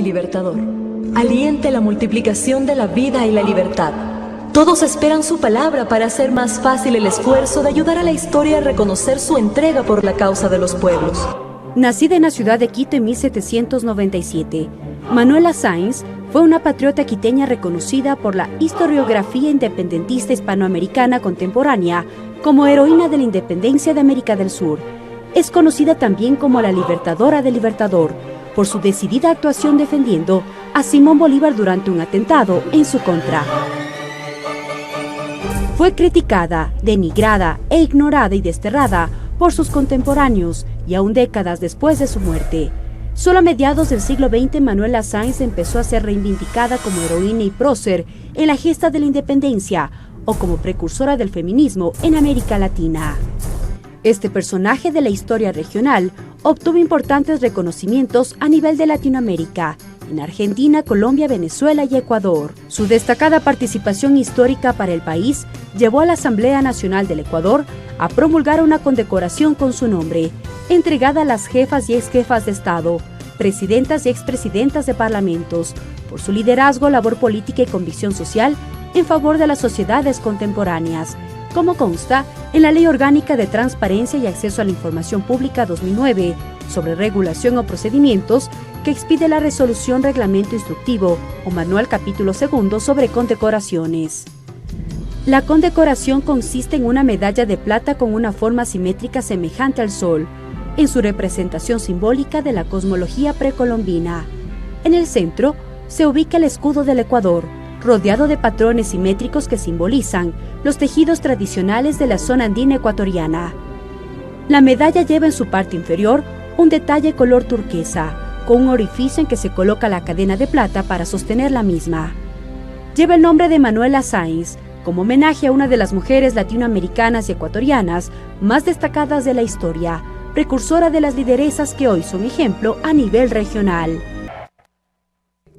Libertador. Aliente la multiplicación de la vida y la libertad. Todos esperan su palabra para hacer más fácil el esfuerzo de ayudar a la historia a reconocer su entrega por la causa de los pueblos. Nacida en la ciudad de Quito en 1797, Manuela Sáenz fue una patriota quiteña reconocida por la historiografía independentista hispanoamericana contemporánea como heroína de la independencia de América del Sur. Es conocida también como la Libertadora del Libertador por su decidida actuación defendiendo a Simón Bolívar durante un atentado en su contra. Fue criticada, denigrada e ignorada y desterrada por sus contemporáneos y aún décadas después de su muerte. Solo a mediados del siglo XX, Manuela Sáenz empezó a ser reivindicada como heroína y prócer en la gesta de la independencia o como precursora del feminismo en América Latina. Este personaje de la historia regional obtuvo importantes reconocimientos a nivel de Latinoamérica, en Argentina, Colombia, Venezuela y Ecuador. Su destacada participación histórica para el país llevó a la Asamblea Nacional del Ecuador a promulgar una condecoración con su nombre, entregada a las jefas y exjefas de Estado, presidentas y expresidentas de parlamentos, por su liderazgo, labor política y convicción social en favor de las sociedades contemporáneas, como consta en la Ley Orgánica de Transparencia y Acceso a la Información Pública 2009, sobre regulación o procedimientos, que expide la Resolución Reglamento Instructivo o Manual Capítulo 2 sobre condecoraciones. La condecoración consiste en una medalla de plata con una forma simétrica semejante al Sol, en su representación simbólica de la cosmología precolombina. En el centro se ubica el escudo del Ecuador, rodeado de patrones simétricos que simbolizan los tejidos tradicionales de la zona andina ecuatoriana. La medalla lleva en su parte inferior un detalle color turquesa, con un orificio en que se coloca la cadena de plata para sostener la misma. Lleva el nombre de Manuela Sáenz, como homenaje a una de las mujeres latinoamericanas y ecuatorianas más destacadas de la historia, precursora de las lideresas que hoy son ejemplo a nivel regional.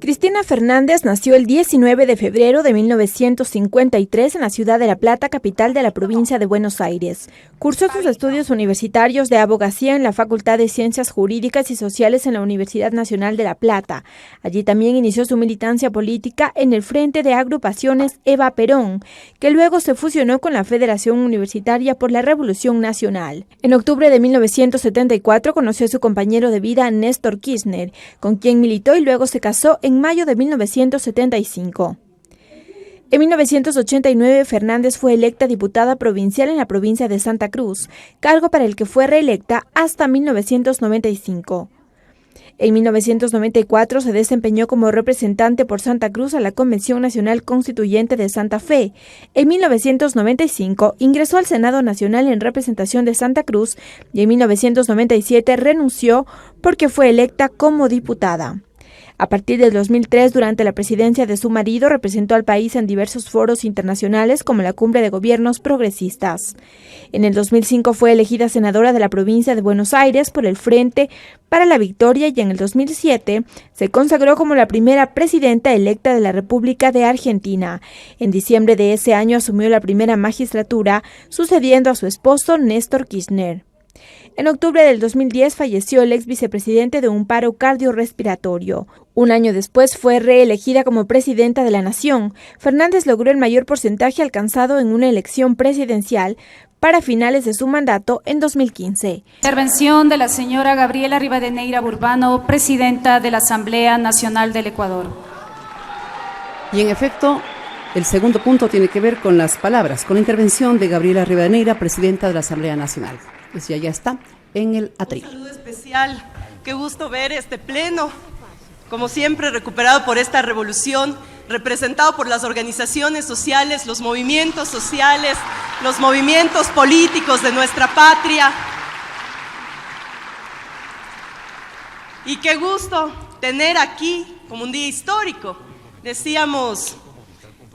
Cristina Fernández nació el 19 de febrero de 1953 en la ciudad de La Plata, capital de la provincia de Buenos Aires. Cursó sus estudios universitarios de abogacía en la Facultad de Ciencias Jurídicas y Sociales en la Universidad Nacional de La Plata. Allí también inició su militancia política en el Frente de Agrupaciones Eva Perón, que luego se fusionó con la Federación Universitaria por la Revolución Nacional. En octubre de 1974 conoció a su compañero de vida Néstor Kirchner, con quien militó y luego se casó en mayo de 1975. En 1989, Fernández fue electa diputada provincial en la provincia de Santa Cruz, cargo para el que fue reelecta hasta 1995. En 1994 se desempeñó como representante por Santa Cruz a la Convención Nacional Constituyente de Santa Fe. En 1995 ingresó al Senado Nacional en representación de Santa Cruz y en 1997 renunció porque fue electa como diputada. A partir del 2003, durante la presidencia de su marido, representó al país en diversos foros internacionales como la Cumbre de Gobiernos Progresistas. En el 2005 fue elegida senadora de la provincia de Buenos Aires por el Frente para la Victoria y en el 2007 se consagró como la primera presidenta electa de la República de Argentina. En diciembre de ese año asumió la primera magistratura, sucediendo a su esposo Néstor Kirchner. En octubre del 2010 falleció el ex vicepresidente de un paro cardiorrespiratorio. Un año después fue reelegida como presidenta de la Nación. Fernández logró el mayor porcentaje alcanzado en una elección presidencial para finales de su mandato en 2015. Intervención de la señora Gabriela Rivadeneira Burbano, presidenta de la Asamblea Nacional del Ecuador. Y en efecto, el segundo punto tiene que ver con las palabras, con la intervención de Gabriela Rivadeneira, presidenta de la Asamblea Nacional. Eso ya está en el atril. Un saludo especial, qué gusto ver este pleno, como siempre recuperado por esta revolución, representado por las organizaciones sociales, los movimientos sociales, los movimientos políticos de nuestra patria. Y qué gusto tener aquí como un día histórico. Decíamos,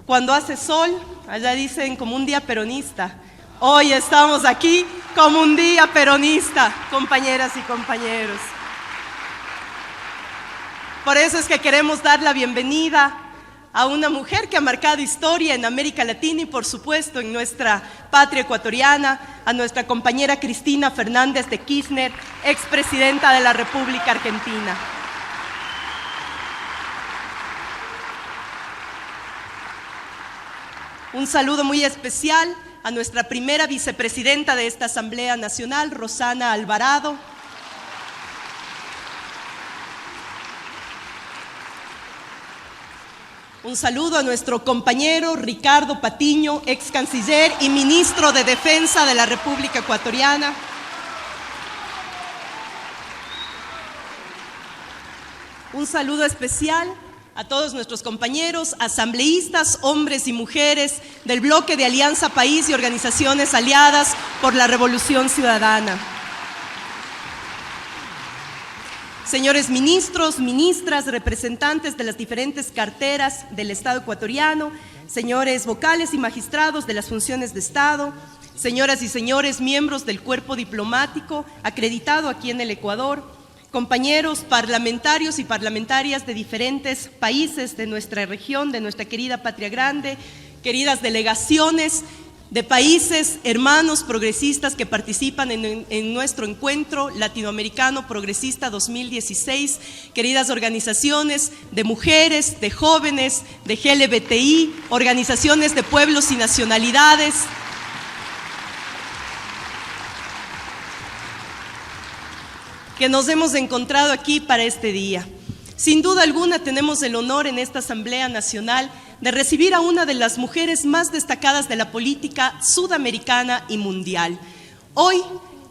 cuando hace sol, allá dicen como un día peronista. Hoy estamos aquí como un día peronista, compañeras y compañeros. Por eso es que queremos dar la bienvenida a una mujer que ha marcado historia en América Latina y por supuesto en nuestra patria ecuatoriana, a nuestra compañera Cristina Fernández de Kirchner, expresidenta de la República Argentina. Un saludo muy especial a nuestra primera vicepresidenta de esta Asamblea Nacional, Rosana Alvarado. Un saludo a nuestro compañero Ricardo Patiño, ex canciller y ministro de Defensa de la República Ecuatoriana. Un saludo especial a todos nuestros compañeros asambleístas, hombres y mujeres del bloque de Alianza País y organizaciones aliadas por la Revolución Ciudadana. Señores ministros, ministras, representantes de las diferentes carteras del Estado ecuatoriano, señores vocales y magistrados de las funciones de Estado, señoras y señores miembros del cuerpo diplomático acreditado aquí en el Ecuador, compañeros parlamentarios y parlamentarias de diferentes países de nuestra región, de nuestra querida Patria Grande, queridas delegaciones de países hermanos progresistas que participan en nuestro encuentro latinoamericano progresista 2016, queridas organizaciones de mujeres, de jóvenes, de LGBTI, organizaciones de pueblos y nacionalidades, que nos hemos encontrado aquí para este día. Sin duda alguna tenemos el honor en esta Asamblea Nacional de recibir a una de las mujeres más destacadas de la política sudamericana y mundial. Hoy,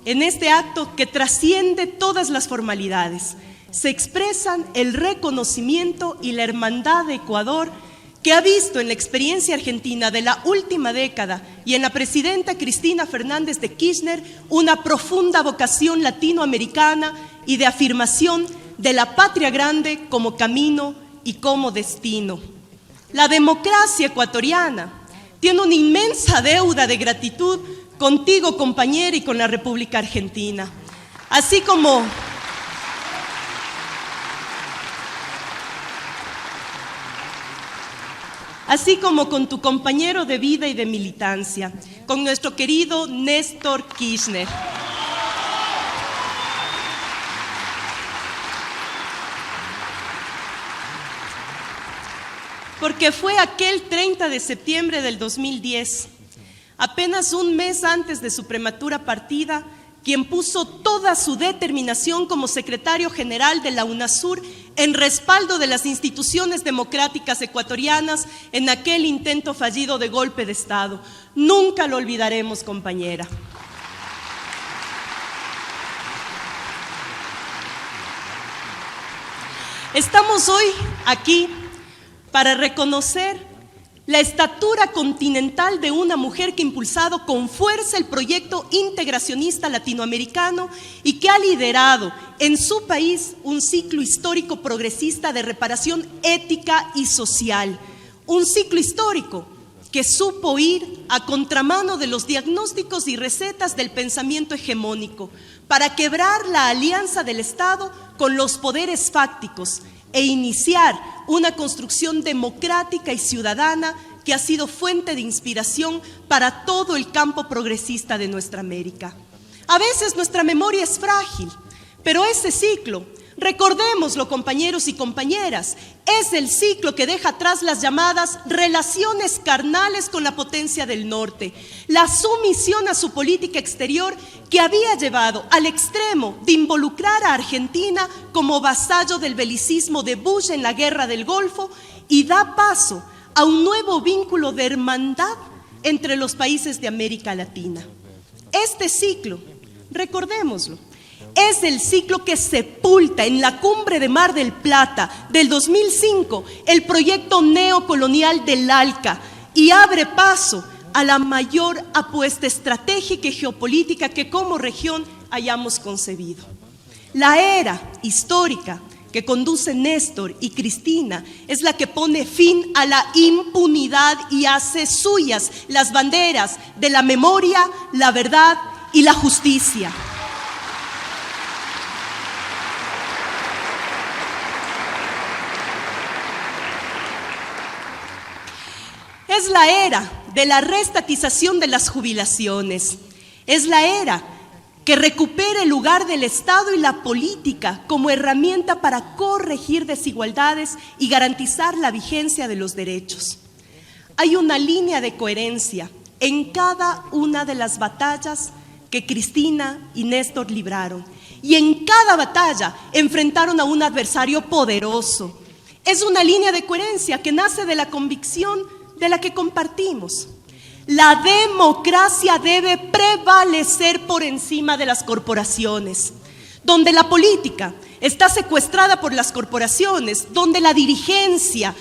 en este acto que trasciende todas las formalidades, se expresan el reconocimiento y la hermandad de Ecuador que ha visto en la experiencia argentina de la última década y en la presidenta Cristina Fernández de Kirchner una profunda vocación latinoamericana y de afirmación de la patria grande como camino y como destino. La democracia ecuatoriana tiene una inmensa deuda de gratitud contigo, compañera, y con la República Argentina, así como con tu compañero de vida y de militancia, con nuestro querido Néstor Kirchner. Porque fue aquel 30 de septiembre del 2010, apenas un mes antes de su prematura partida, quien puso toda su determinación como secretario general de la UNASUR en respaldo de las instituciones democráticas ecuatorianas en aquel intento fallido de golpe de Estado. Nunca lo olvidaremos, compañera. Estamos hoy aquí para reconocer la estatura continental de una mujer que ha impulsado con fuerza el proyecto integracionista latinoamericano y que ha liderado en su país un ciclo histórico progresista de reparación ética y social. Un ciclo histórico que supo ir a contramano de los diagnósticos y recetas del pensamiento hegemónico para quebrar la alianza del Estado con los poderes fácticos e iniciar una construcción democrática y ciudadana que ha sido fuente de inspiración para todo el campo progresista de nuestra América. A veces nuestra memoria es frágil, pero ese ciclo, recordémoslo, compañeros y compañeras, es el ciclo que deja atrás las llamadas relaciones carnales con la potencia del norte, la sumisión a su política exterior que había llevado al extremo de involucrar a Argentina como vasallo del belicismo de Bush en la Guerra del Golfo y da paso a un nuevo vínculo de hermandad entre los países de América Latina. Este ciclo, recordémoslo, es el ciclo que sepulta en la cumbre de Mar del Plata del 2005 el proyecto neocolonial del ALCA y abre paso a la mayor apuesta estratégica y geopolítica que como región hayamos concebido. La era histórica que conduce Néstor y Cristina es la que pone fin a la impunidad y hace suyas las banderas de la memoria, la verdad y la justicia. Es la era de la reestatización de las jubilaciones. Es la era que recupere el lugar del Estado y la política como herramienta para corregir desigualdades y garantizar la vigencia de los derechos. hay una línea de coherencia en cada una de las batallas que Cristina y Néstor libraron. Y en cada batalla enfrentaron a un adversario poderoso. Es una línea de coherencia que nace de la convicción de la que compartimos. La democracia debe prevalecer por encima de las corporaciones. Donde la política está secuestrada por las corporaciones, donde la dirigencia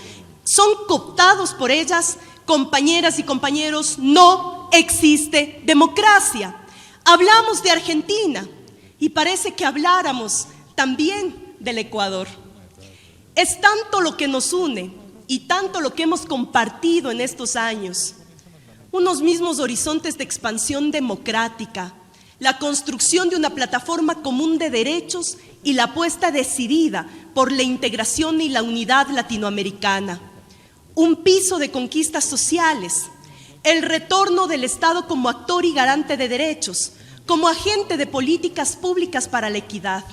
son cooptados por ellas, compañeras y compañeros, no existe democracia. Hablamos de Argentina y parece que habláramos también del Ecuador. Es tanto lo que nos une y tanto lo que hemos compartido en estos años. Unos mismos horizontes de expansión democrática, la construcción de una plataforma común de derechos y la apuesta decidida por la integración y la unidad latinoamericana. Un piso de conquistas sociales, el retorno del Estado como actor y garante de derechos, como agente de políticas públicas para la equidad.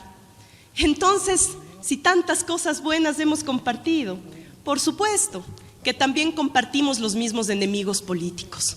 Entonces, si tantas cosas buenas hemos compartido, por supuesto que también compartimos los mismos enemigos políticos.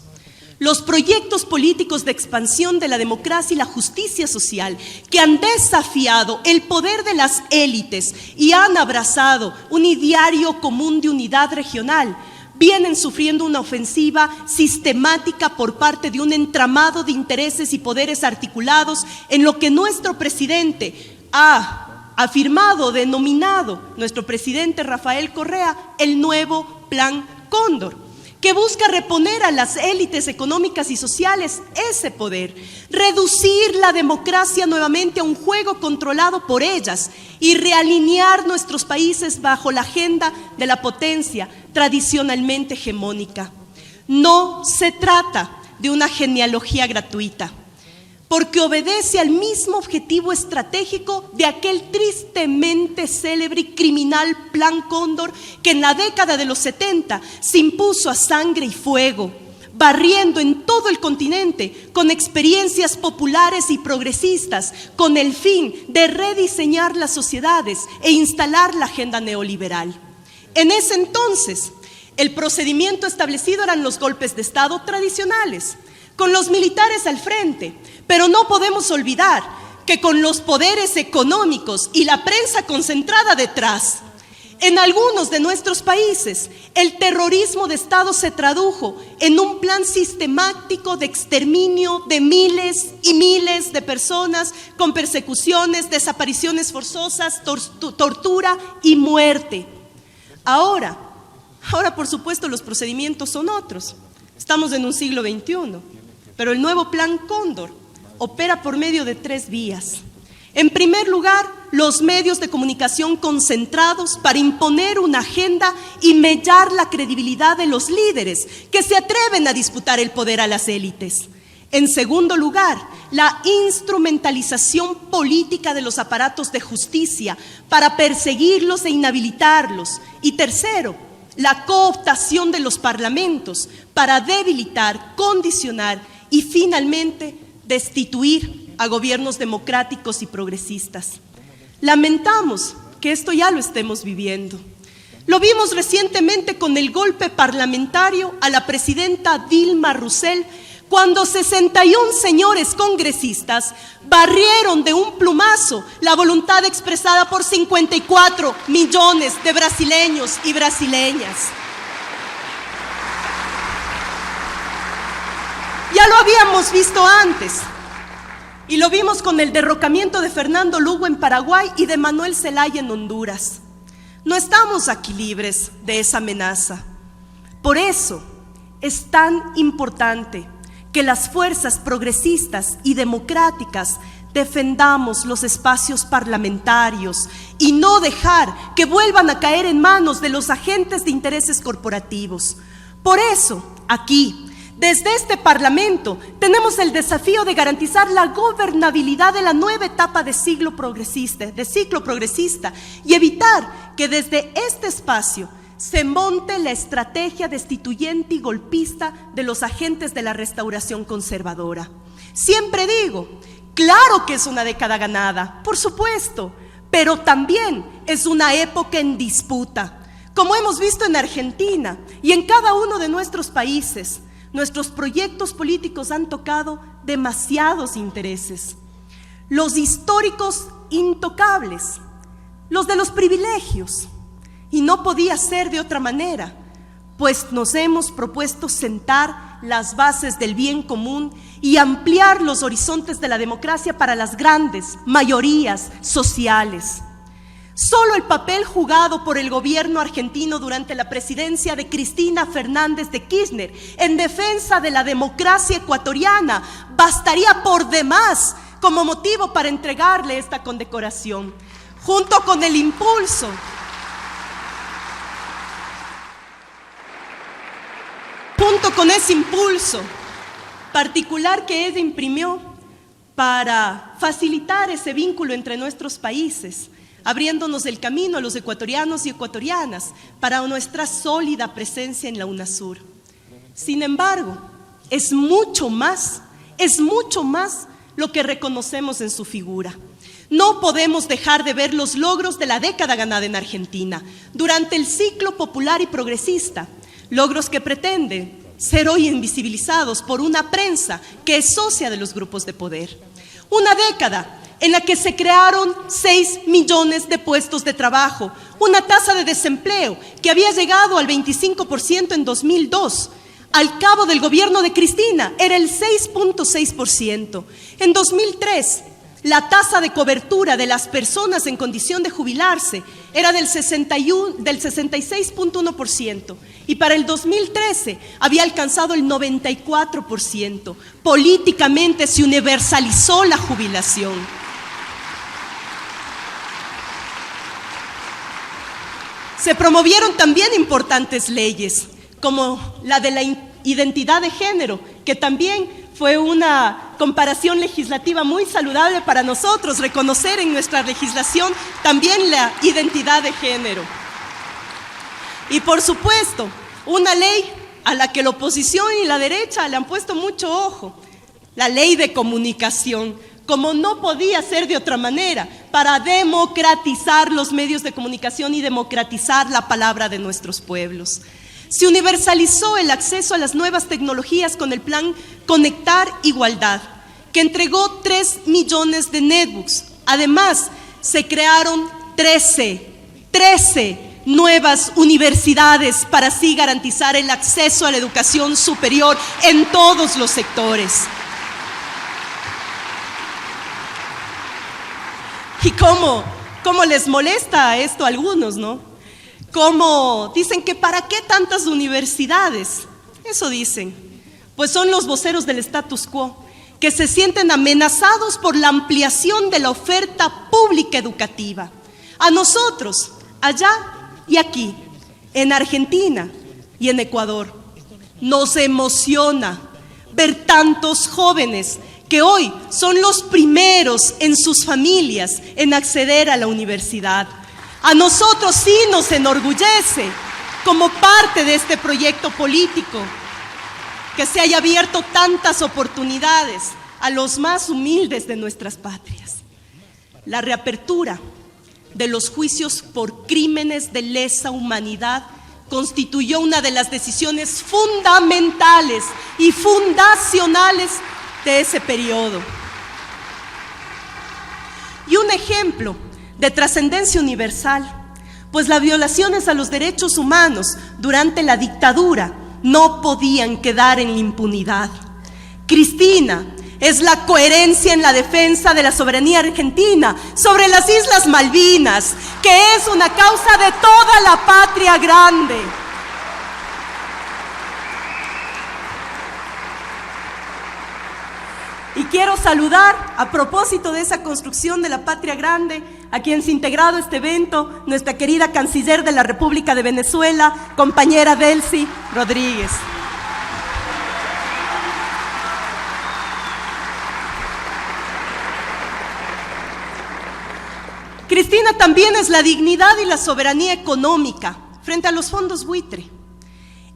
Los proyectos políticos de expansión de la democracia y la justicia social que han desafiado el poder de las élites y han abrazado un ideario común de unidad regional, vienen sufriendo una ofensiva sistemática por parte de un entramado de intereses y poderes articulados en lo que nuestro presidente ha afirmado, denominado, nuestro presidente Rafael Correa, el nuevo Plan Cóndor, que busca reponer a las élites económicas y sociales ese poder, reducir la democracia nuevamente a un juego controlado por ellas y realinear nuestros países bajo la agenda de la potencia tradicionalmente hegemónica. No se trata de una genealogía gratuita, porque obedece al mismo objetivo estratégico de aquel tristemente célebre y criminal Plan Cóndor que en la década de los 70 se impuso a sangre y fuego, barriendo en todo el continente con experiencias populares y progresistas, con el fin de rediseñar las sociedades e instalar la agenda neoliberal. En ese entonces, el procedimiento establecido eran los golpes de Estado tradicionales, con los militares al frente, pero no podemos olvidar que con los poderes económicos y la prensa concentrada detrás, en algunos de nuestros países, el terrorismo de Estado se tradujo en un plan sistemático de exterminio de miles y miles de personas con persecuciones, desapariciones forzosas, tortura y muerte. Ahora, por supuesto, los procedimientos son otros. Estamos en un siglo XXI, pero el nuevo Plan Cóndor opera por medio de 3 vías. En primer lugar, los medios de comunicación concentrados para imponer una agenda y mellar la credibilidad de los líderes que se atreven a disputar el poder a las élites. En segundo lugar, la instrumentalización política de los aparatos de justicia para perseguirlos e inhabilitarlos. Y tercero, la cooptación de los parlamentos para debilitar, condicionar y finalmente destituir a gobiernos democráticos y progresistas. Lamentamos que esto ya lo estemos viviendo. Lo vimos recientemente con el golpe parlamentario a la presidenta Dilma Rousseff, cuando 61 señores congresistas barrieron de un plumazo la voluntad expresada por 54 millones de brasileños y brasileñas. Ya lo habíamos visto antes y lo vimos con el derrocamiento de Fernando Lugo en Paraguay y de Manuel Zelaya en Honduras. No estamos aquí libres de esa amenaza. Por eso es tan importante que las fuerzas progresistas y democráticas defendamos los espacios parlamentarios y no dejar que vuelvan a caer en manos de los agentes de intereses corporativos. Por eso, aquí, desde este Parlamento, tenemos el desafío de garantizar la gobernabilidad de la nueva etapa de ciclo progresista y evitar que desde este espacio se monte la estrategia destituyente y golpista de los agentes de la restauración conservadora. Siempre digo, claro que es una década ganada, por supuesto, pero también es una época en disputa, Como hemos visto en Argentina y en cada uno de nuestros países, nuestros proyectos políticos han tocado demasiados intereses. Los históricos intocables, los de los privilegios. Y no podía ser de otra manera, pues nos hemos propuesto sentar las bases del bien común y ampliar los horizontes de la democracia para las grandes mayorías sociales. Solo el papel jugado por el gobierno argentino durante la presidencia de Cristina Fernández de Kirchner en defensa de la democracia ecuatoriana bastaría por demás como motivo para entregarle esta condecoración, junto con el impulso ese impulso particular que ella imprimió para facilitar ese vínculo entre nuestros países, abriéndonos el camino a los ecuatorianos y ecuatorianas para nuestra sólida presencia en la UNASUR. Sin embargo, es mucho más lo que reconocemos en su figura. No podemos dejar de ver los logros de la década ganada en Argentina durante el ciclo popular y progresista, logros que pretenden ser hoy invisibilizados por una prensa que es socia de los grupos de poder. Una década en la que se crearon 6 millones de puestos de trabajo, una tasa de desempleo que había llegado al 25% en 2002. Al cabo del gobierno de Cristina era el 6.6%. En 2003, la tasa de cobertura de las personas en condición de jubilarse era del 66.1%. Y para el 2013 había alcanzado el 94%. Políticamente se universalizó la jubilación. Se promovieron también importantes leyes, como la de la identidad de género, que también fue una comparación legislativa muy saludable para nosotros, reconocer en nuestra legislación también la identidad de género. Y por supuesto, una ley a la que la oposición y la derecha le han puesto mucho ojo, la ley de comunicación, como no podía ser de otra manera, para democratizar los medios de comunicación y democratizar la palabra de nuestros pueblos. Se universalizó el acceso a las nuevas tecnologías con el plan Conectar Igualdad, que entregó 3 millones de netbooks. Además, se crearon 13 nuevas universidades para así garantizar el acceso a la educación superior en todos los sectores. ¿Y cómo les molesta esto a algunos, no? Como dicen que ¿para qué tantas universidades? Eso dicen. Pues son los voceros del status quo, que se sienten amenazados por la ampliación de la oferta pública educativa. A nosotros, allá y aquí, en Argentina y en Ecuador, nos emociona ver tantos jóvenes que hoy son los primeros en sus familias en acceder a la universidad. A nosotros sí nos enorgullece, como parte de este proyecto político, que se haya abierto tantas oportunidades a los más humildes de nuestras patrias. La reapertura de los juicios por crímenes de lesa humanidad constituyó una de las decisiones fundamentales y fundacionales de ese periodo. Y un ejemplo de trascendencia universal, pues las violaciones a los derechos humanos durante la dictadura no podían quedar en la impunidad. Cristina es la coherencia en la defensa de la soberanía argentina sobre las Islas Malvinas, que es una causa de toda la patria grande. Y quiero saludar, a propósito de esa construcción de la patria grande, a quien se ha integrado este evento, nuestra querida canciller de la República de Venezuela, compañera Delcy Rodríguez. Cristina también es la dignidad y la soberanía económica frente a los fondos buitre.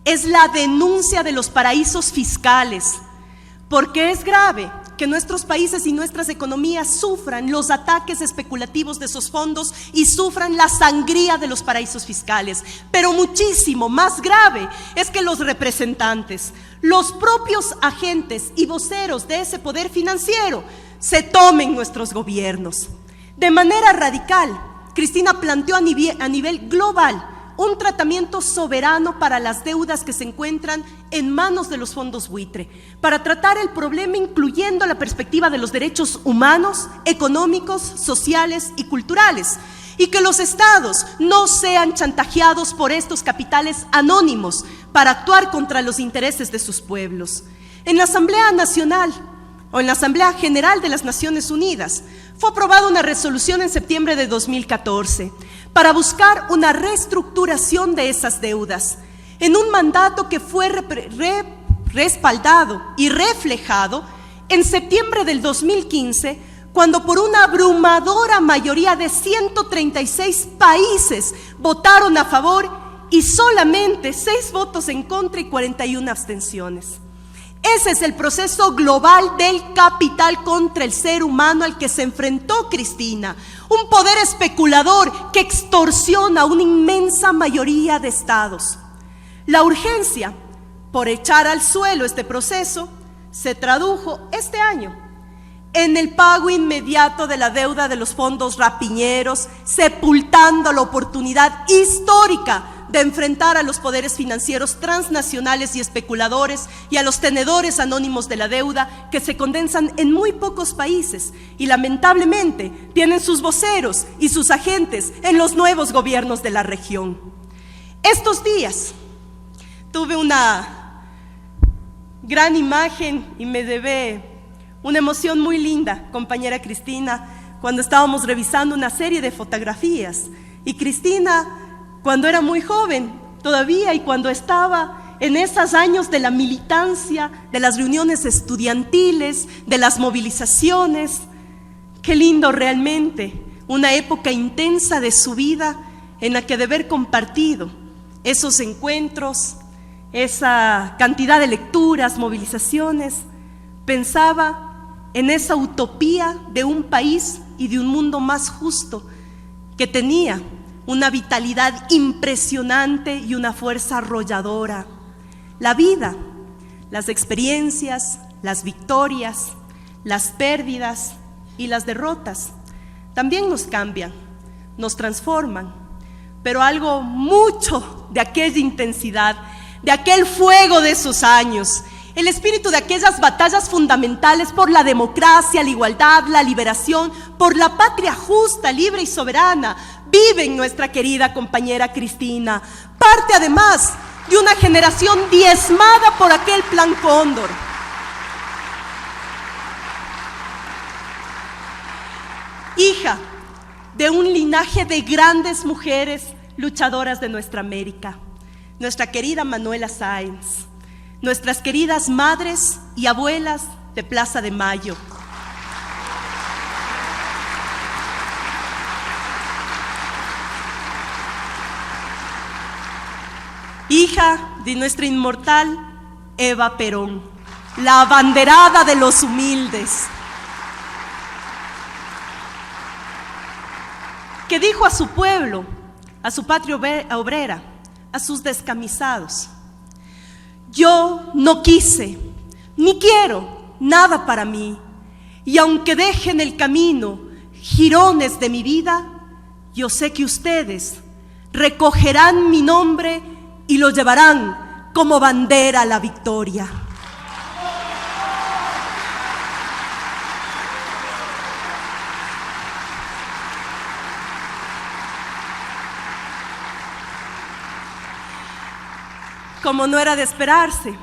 Es la denuncia de los paraísos fiscales, porque es grave que nuestros países y nuestras economías sufran los ataques especulativos de esos fondos y sufran la sangría de los paraísos fiscales. Pero muchísimo más grave es que los representantes, los propios agentes y voceros de ese poder financiero se tomen nuestros gobiernos. De manera radical, Cristina planteó a nivel global un tratamiento soberano para las deudas que se encuentran en manos de los fondos buitre, para tratar el problema incluyendo la perspectiva de los derechos humanos, económicos, sociales y culturales, y que los estados no sean chantajeados por estos capitales anónimos para actuar contra los intereses de sus pueblos. En la Asamblea Nacional o en la Asamblea General de las Naciones Unidas fue aprobada una resolución en septiembre de 2014 para buscar una reestructuración de esas deudas, en un mandato que fue respaldado y reflejado en septiembre del 2015, cuando por una abrumadora mayoría de 136 países votaron a favor y solamente 6 votos en contra y 41 abstenciones. Ese es el proceso global del capital contra el ser humano al que se enfrentó Cristina, un poder especulador que extorsiona a una inmensa mayoría de estados. La urgencia por echar al suelo este proceso se tradujo este año en el pago inmediato de la deuda de los fondos rapiñeros, sepultando la oportunidad histórica de enfrentar a los poderes financieros transnacionales y especuladores y a los tenedores anónimos de la deuda que se condensan en muy pocos países y lamentablemente tienen sus voceros y sus agentes en los nuevos gobiernos de la región. Estos días tuve una gran imagen y me debe una emoción muy linda, compañera Cristina, cuando estábamos revisando una serie de fotografías y Cristina, cuando era muy joven todavía y cuando estaba en esos años de la militancia, de las reuniones estudiantiles, de las movilizaciones, qué lindo realmente, una época intensa de su vida en la que de haber compartido esos encuentros, esa cantidad de lecturas, movilizaciones, pensaba en esa utopía de un país y de un mundo más justo que tenía una vitalidad impresionante y una fuerza arrolladora. La vida, las experiencias, las victorias, las pérdidas y las derrotas también nos cambian, nos transforman, pero algo mucho de aquella intensidad, de aquel fuego de esos años, el espíritu de aquellas batallas fundamentales por la democracia, la igualdad, la liberación, por la patria justa, libre y soberana, vive en nuestra querida compañera Cristina, parte además de una generación diezmada por aquel Plan Cóndor. Hija de un linaje de grandes mujeres luchadoras de nuestra América, nuestra querida Manuela Sáenz, nuestras queridas madres y abuelas de Plaza de Mayo. Hija de nuestra inmortal Eva Perón, la abanderada de los humildes, que dijo a su pueblo, a su patria obrera, a sus descamisados: yo no quise, ni quiero nada para mí, y aunque deje en el camino jirones de mi vida, yo sé que ustedes recogerán mi nombre y lo llevarán como bandera a la victoria. Como no era de esperarse,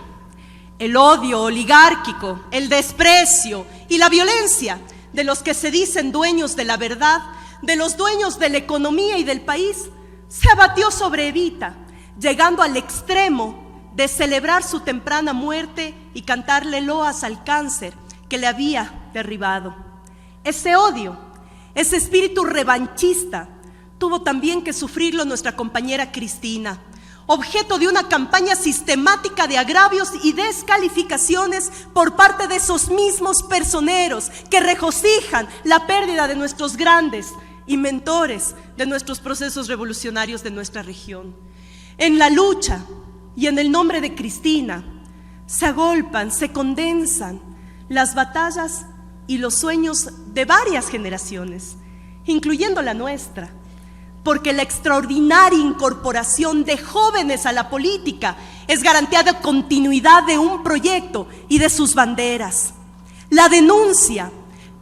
el odio oligárquico, el desprecio y la violencia de los que se dicen dueños de la verdad, de los dueños de la economía y del país, se abatió sobre Evita, llegando al extremo de celebrar su temprana muerte y cantarle loas al cáncer que le había derribado. Ese odio, ese espíritu revanchista, tuvo también que sufrirlo nuestra compañera Cristina, objeto de una campaña sistemática de agravios y descalificaciones por parte de esos mismos personeros que regocijan la pérdida de nuestros grandes y mentores de nuestros procesos revolucionarios de nuestra región. En la lucha y en el nombre de Cristina se agolpan, se condensan las batallas y los sueños de varias generaciones, incluyendo la nuestra, porque la extraordinaria incorporación de jóvenes a la política es garantía de continuidad de un proyecto y de sus banderas. La denuncia,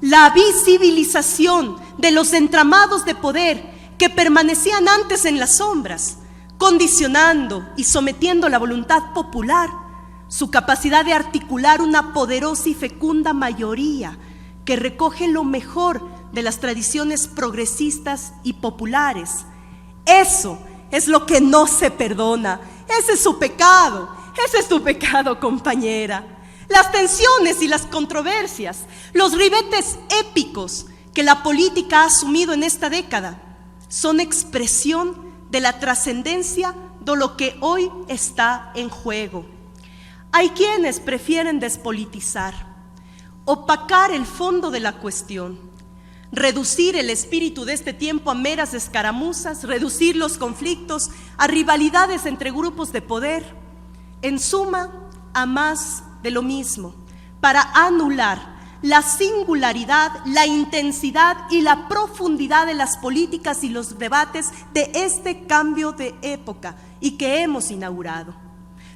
la visibilización de los entramados de poder que permanecían antes en las sombras, condicionando y sometiendo la voluntad popular, su capacidad de articular una poderosa y fecunda mayoría que recoge lo mejor de las tradiciones progresistas y populares. Eso es lo que no se perdona. Ese es su pecado, compañera. Las tensiones y las controversias, los ribetes épicos que la política ha asumido en esta década son expresión de la trascendencia de lo que hoy está en juego. Hay quienes prefieren despolitizar, opacar el fondo de la cuestión, reducir el espíritu de este tiempo a meras escaramuzas, reducir los conflictos a rivalidades entre grupos de poder, en suma, a más de lo mismo, para anular la singularidad, la intensidad y la profundidad de las políticas y los debates de este cambio de época y que hemos inaugurado.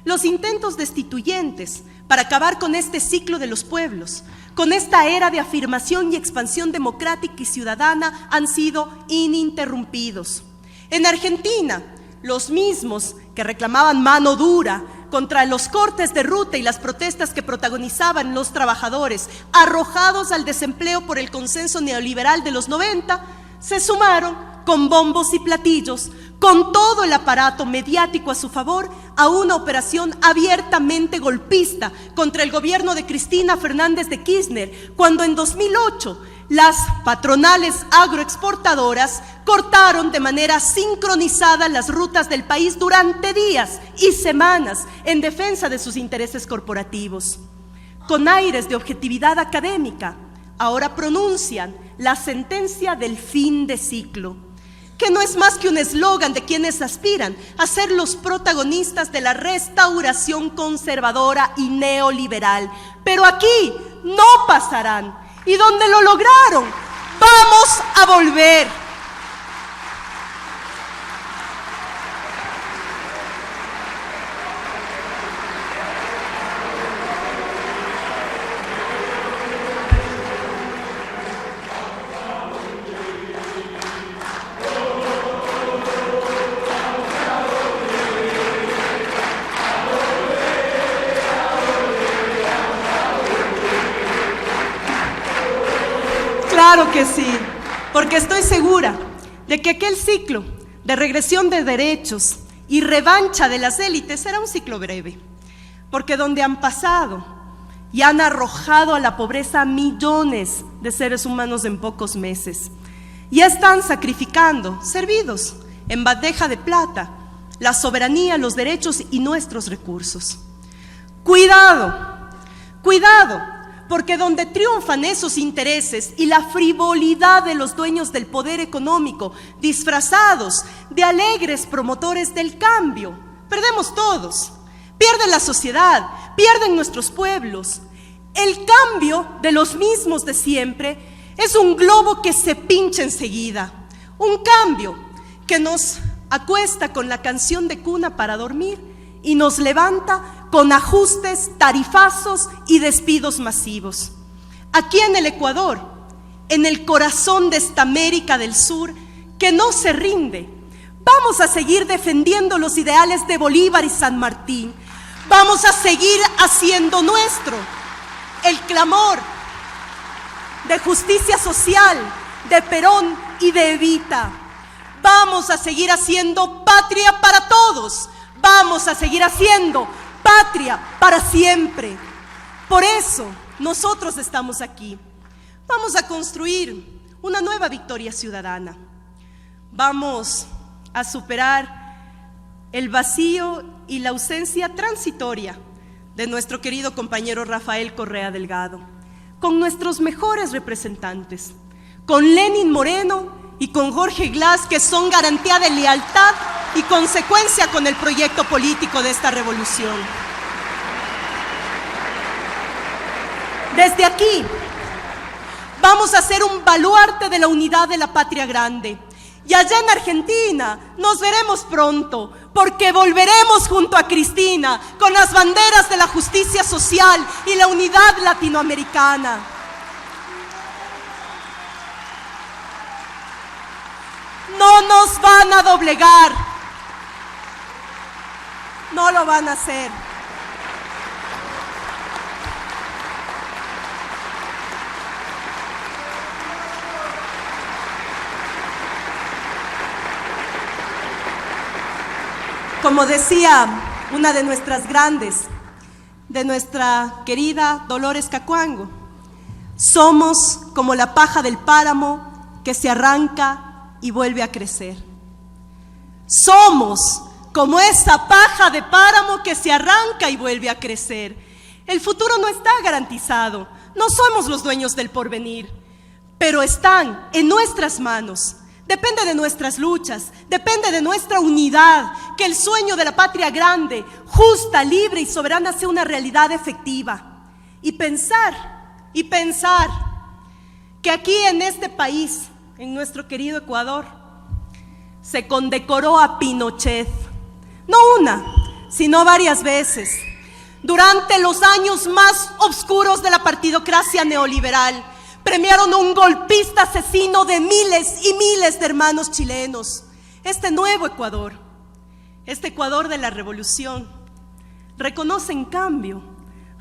Los intentos destituyentes para acabar con este ciclo de los pueblos, con esta era de afirmación y expansión democrática y ciudadana han sido ininterrumpidos. En Argentina, los mismos que reclamaban mano dura contra los cortes de ruta y las protestas que protagonizaban los trabajadores arrojados al desempleo por el consenso neoliberal de los 90, se sumaron con bombos y platillos, con todo el aparato mediático a su favor, a una operación abiertamente golpista contra el gobierno de Cristina Fernández de Kirchner, cuando en 2008 las patronales agroexportadoras cortaron de manera sincronizada las rutas del país durante días y semanas en defensa de sus intereses corporativos. Con aires de objetividad académica, ahora pronuncian la sentencia del fin de ciclo, que no es más que un eslogan de quienes aspiran a ser los protagonistas de la restauración conservadora y neoliberal. Pero aquí no pasarán. Y donde lo lograron, vamos a volver. Claro que sí, porque estoy segura de que aquel ciclo de regresión de derechos y revancha de las élites será un ciclo breve, porque donde han pasado y han arrojado a la pobreza a millones de seres humanos en pocos meses, ya están sacrificando, servidos en bandeja de plata, la soberanía, los derechos y nuestros recursos. Cuidado, cuidado, porque donde triunfan esos intereses y la frivolidad de los dueños del poder económico, disfrazados de alegres promotores del cambio, perdemos todos. Pierde la sociedad, pierden nuestros pueblos. El cambio de los mismos de siempre es un globo que se pincha enseguida. Un cambio que nos acuesta con la canción de cuna para dormir y nos levanta con ajustes, tarifazos y despidos masivos. Aquí en el Ecuador, en el corazón de esta América del Sur, que no se rinde, vamos a seguir defendiendo los ideales de Bolívar y San Martín. Vamos a seguir haciendo nuestro el clamor de justicia social de Perón y de Evita. Vamos a seguir haciendo patria para todos. Vamos a seguir haciendo patria para siempre. Por eso nosotros estamos aquí. Vamos a construir una nueva victoria ciudadana. Vamos a superar el vacío y la ausencia transitoria de nuestro querido compañero Rafael Correa Delgado, con nuestros mejores representantes, con Lenin Moreno y con Jorge Glass, que son garantía de lealtad y consecuencia con el proyecto político de esta revolución. Desde aquí vamos a hacer un baluarte de la unidad de la patria grande. Y allá en Argentina nos veremos pronto, porque volveremos junto a Cristina con las banderas de la justicia social y la unidad latinoamericana. No nos van a doblegar, no lo van a hacer. Como decía una de nuestras grandes, de nuestra querida Dolores Cacuango, somos como la paja del páramo que se arranca y vuelve a crecer. Somos como esa paja de páramo que se arranca y vuelve a crecer. El futuro no está garantizado, no somos los dueños del porvenir, pero están en nuestras manos. Depende de nuestras luchas, depende de nuestra unidad, que el sueño de la patria grande, justa, libre y soberana sea una realidad efectiva. Y pensar que aquí en este país, en nuestro querido Ecuador, se condecoró a Pinochet, no una, sino varias veces, durante los años más oscuros de la partidocracia neoliberal. Premiaron a un golpista asesino de miles y miles de hermanos chilenos. Este nuevo Ecuador, este Ecuador de la revolución, reconoce en cambio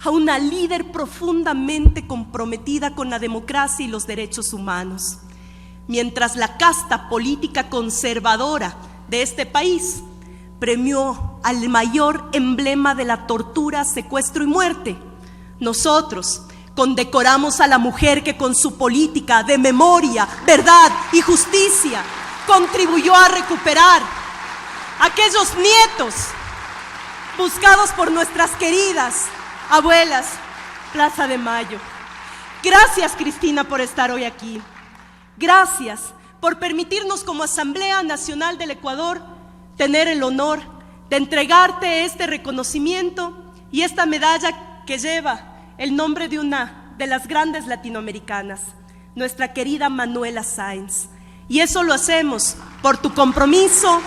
a una líder profundamente comprometida con la democracia y los derechos humanos, mientras la casta política conservadora de este país premió al mayor emblema de la tortura, secuestro y muerte. Nosotros condecoramos a la mujer que con su política de memoria, verdad y justicia contribuyó a recuperar aquellos nietos buscados por nuestras queridas abuelas, Plaza de Mayo. Gracias, Cristina, por estar hoy aquí. Gracias por permitirnos como Asamblea Nacional del Ecuador tener el honor de entregarte este reconocimiento y esta medalla que lleva el nombre de una de las grandes latinoamericanas, nuestra querida Manuela Sáenz. Y eso lo hacemos por tu compromiso,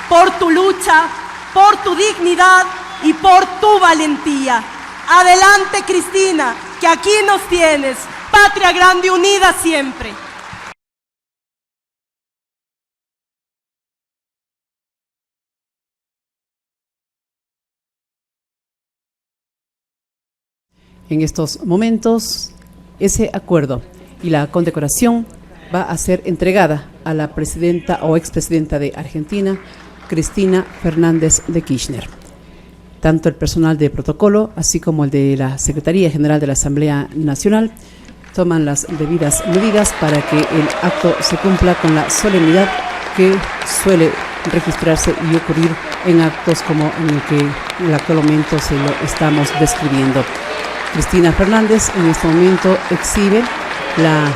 por tu lucha, por tu dignidad y por tu valentía. Adelante, Cristina, que aquí nos tienes, patria grande unida siempre. En estos momentos, ese acuerdo y la condecoración va a ser entregada a la presidenta o expresidenta de Argentina, Cristina Fernández de Kirchner. Tanto el personal de protocolo, así como el de la Secretaría General de la Asamblea Nacional, toman las debidas medidas para que el acto se cumpla con la solemnidad que suele registrarse y ocurrir en actos como en el que en el actual momento se lo estamos describiendo. Cristina Fernández en este momento exhibe la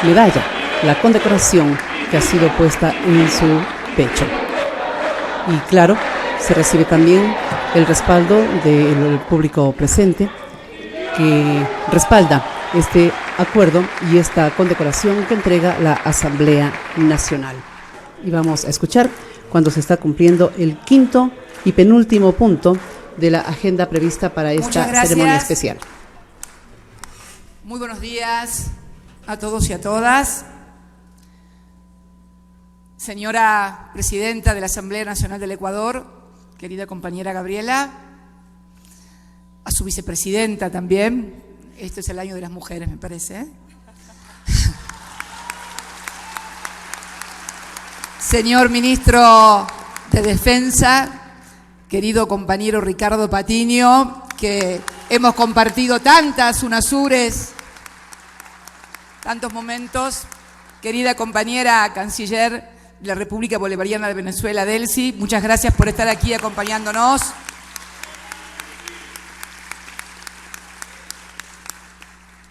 medalla, la condecoración que ha sido puesta en su pecho. Y claro, se recibe también el respaldo del público presente que respalda este acuerdo y esta condecoración que entrega la Asamblea Nacional. Y vamos a escuchar cuando se está cumpliendo el quinto y penúltimo punto de la agenda prevista para esta ceremonia especial. Muy buenos días a todos y a todas. Señora Presidenta de la Asamblea Nacional del Ecuador, querida compañera Gabriela, a su vicepresidenta también. Este es el año de las mujeres, me parece, ¿eh? Señor Ministro de Defensa, querido compañero Ricardo Patiño, que hemos compartido tantas UNASURes, tantos momentos, querida compañera canciller de la República Bolivariana de Venezuela, Delcy. Muchas gracias por estar aquí acompañándonos.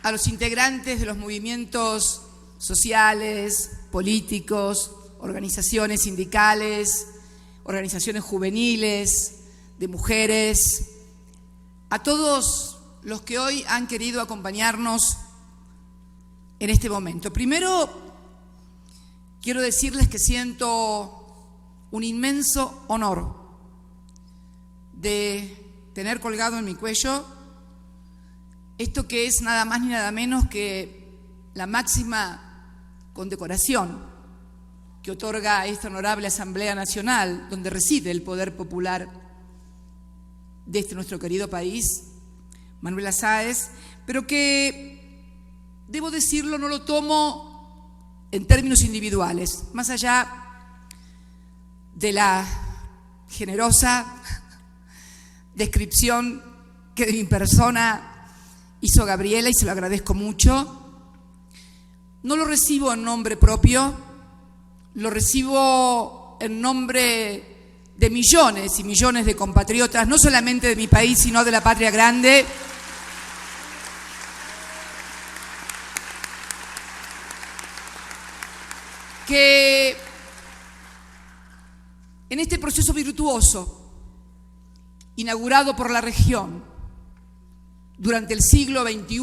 A los integrantes de los movimientos sociales, políticos, organizaciones sindicales, organizaciones juveniles, de mujeres, a todos los que hoy han querido acompañarnos en este momento. Primero, quiero decirles que siento un inmenso honor de tener colgado en mi cuello esto que es nada más ni nada menos que la máxima condecoración que otorga esta honorable Asamblea Nacional, donde reside el poder popular de este nuestro querido país, Manuela Sáenz, pero que, debo decirlo, no lo tomo en términos individuales, más allá de la generosa descripción que de mi persona hizo Gabriela, y se lo agradezco mucho. No lo recibo en nombre propio, lo recibo en nombre de millones y millones de compatriotas, no solamente de mi país, sino de la patria grande, que en este proceso virtuoso, inaugurado por la región durante el siglo XXI,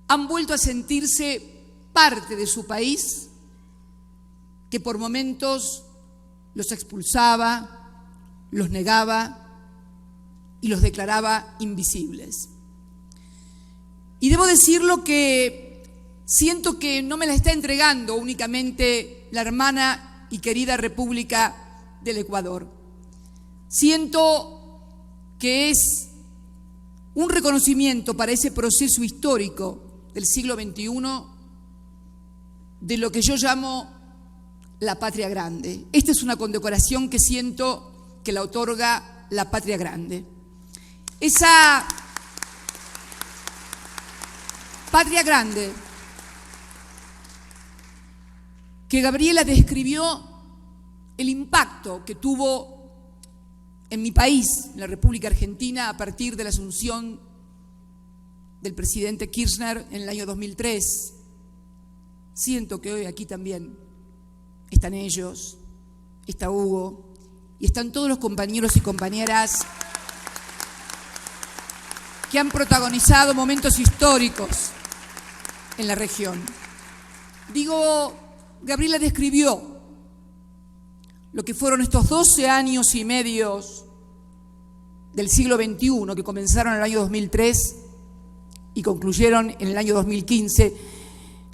han vuelto a sentirse parte de su país, que por momentos los expulsaba, los negaba y los declaraba invisibles. Y debo decirlo que siento que no me la está entregando únicamente la hermana y querida República del Ecuador. Siento que es un reconocimiento para ese proceso histórico del siglo XXI de lo que yo llamo la patria grande. Esta es una condecoración que siento que la otorga la patria grande. Esa patria grande que Gabriela describió el impacto que tuvo en mi país, en la República Argentina, a partir de la asunción del presidente Kirchner en el año 2003. Siento que hoy aquí también están ellos, está Hugo y están todos los compañeros y compañeras que han protagonizado momentos históricos en la región. Digo, Gabriela describió lo que fueron estos 12 años y medio del siglo XXI, que comenzaron en el año 2003 y concluyeron en el año 2015.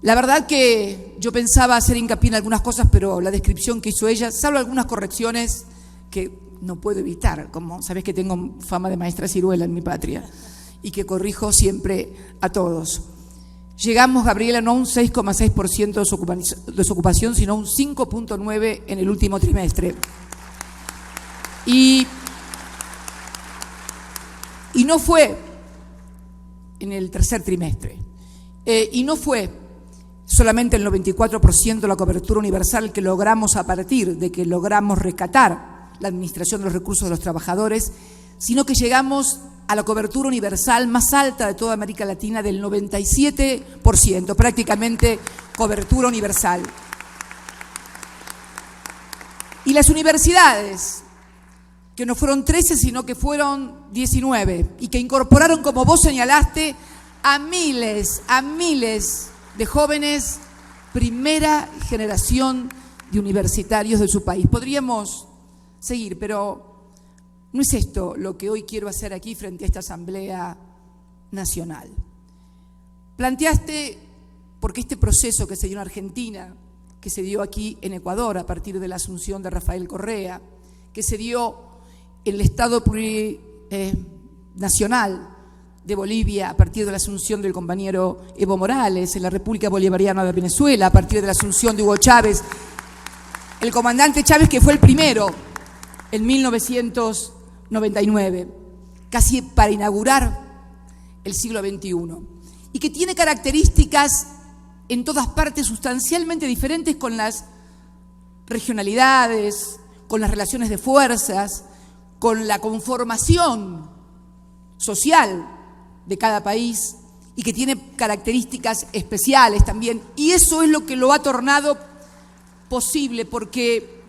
La verdad que yo pensaba hacer hincapié en algunas cosas, pero la descripción que hizo ella, salvo algunas correcciones que no puedo evitar, como sabes que tengo fama de maestra ciruela en mi patria y que corrijo siempre a todos. Llegamos, Gabriela, no a un 6,6% de desocupación, sino a un 5,9% en el último trimestre. Y no fue en el tercer trimestre. Y no fue solamente el 94% la cobertura universal que logramos a partir de que logramos rescatar la administración de los recursos de los trabajadores, sino que llegamos a la cobertura universal más alta de toda América Latina, del 97%, prácticamente cobertura universal. Y las universidades, que no fueron 13, sino que fueron 19, y que incorporaron, como vos señalaste, a miles de jóvenes, primera generación de universitarios de su país. Podríamos seguir, pero no es esto lo que hoy quiero hacer aquí frente a esta Asamblea Nacional. Planteaste, porque este proceso que se dio en Argentina, que se dio aquí en Ecuador a partir de la asunción de Rafael Correa, que se dio en el Estado plurinacional de Bolivia a partir de la asunción del compañero Evo Morales, en la República Bolivariana de Venezuela a partir de la asunción de Hugo Chávez, el comandante Chávez, que fue el primero en 1999, casi para inaugurar el siglo XXI, y que tiene características en todas partes sustancialmente diferentes con las regionalidades, con las relaciones de fuerzas, con la conformación social de cada país y que tiene características especiales también. Y eso es lo que lo ha tornado posible, porque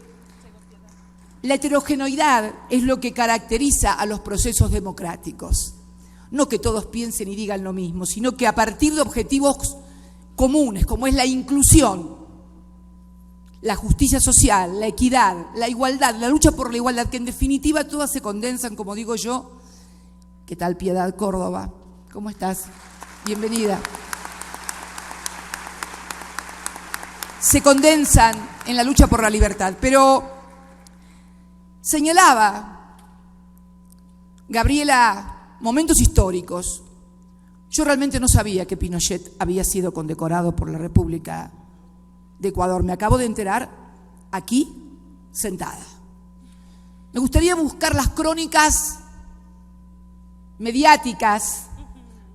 la heterogeneidad es lo que caracteriza a los procesos democráticos. No que todos piensen y digan lo mismo, sino que a partir de objetivos comunes, como es la inclusión, la justicia social, la equidad, la igualdad, la lucha por la igualdad, que en definitiva todas se condensan, como digo yo. ¿Qué tal, Piedad Córdoba? ¿Cómo estás? Bienvenida. Se condensan en la lucha por la libertad. Pero señalaba Gabriela momentos históricos. Yo realmente no sabía que Pinochet había sido condecorado por la República de Ecuador. Me acabo de enterar aquí, sentada. Me gustaría buscar las crónicas mediáticas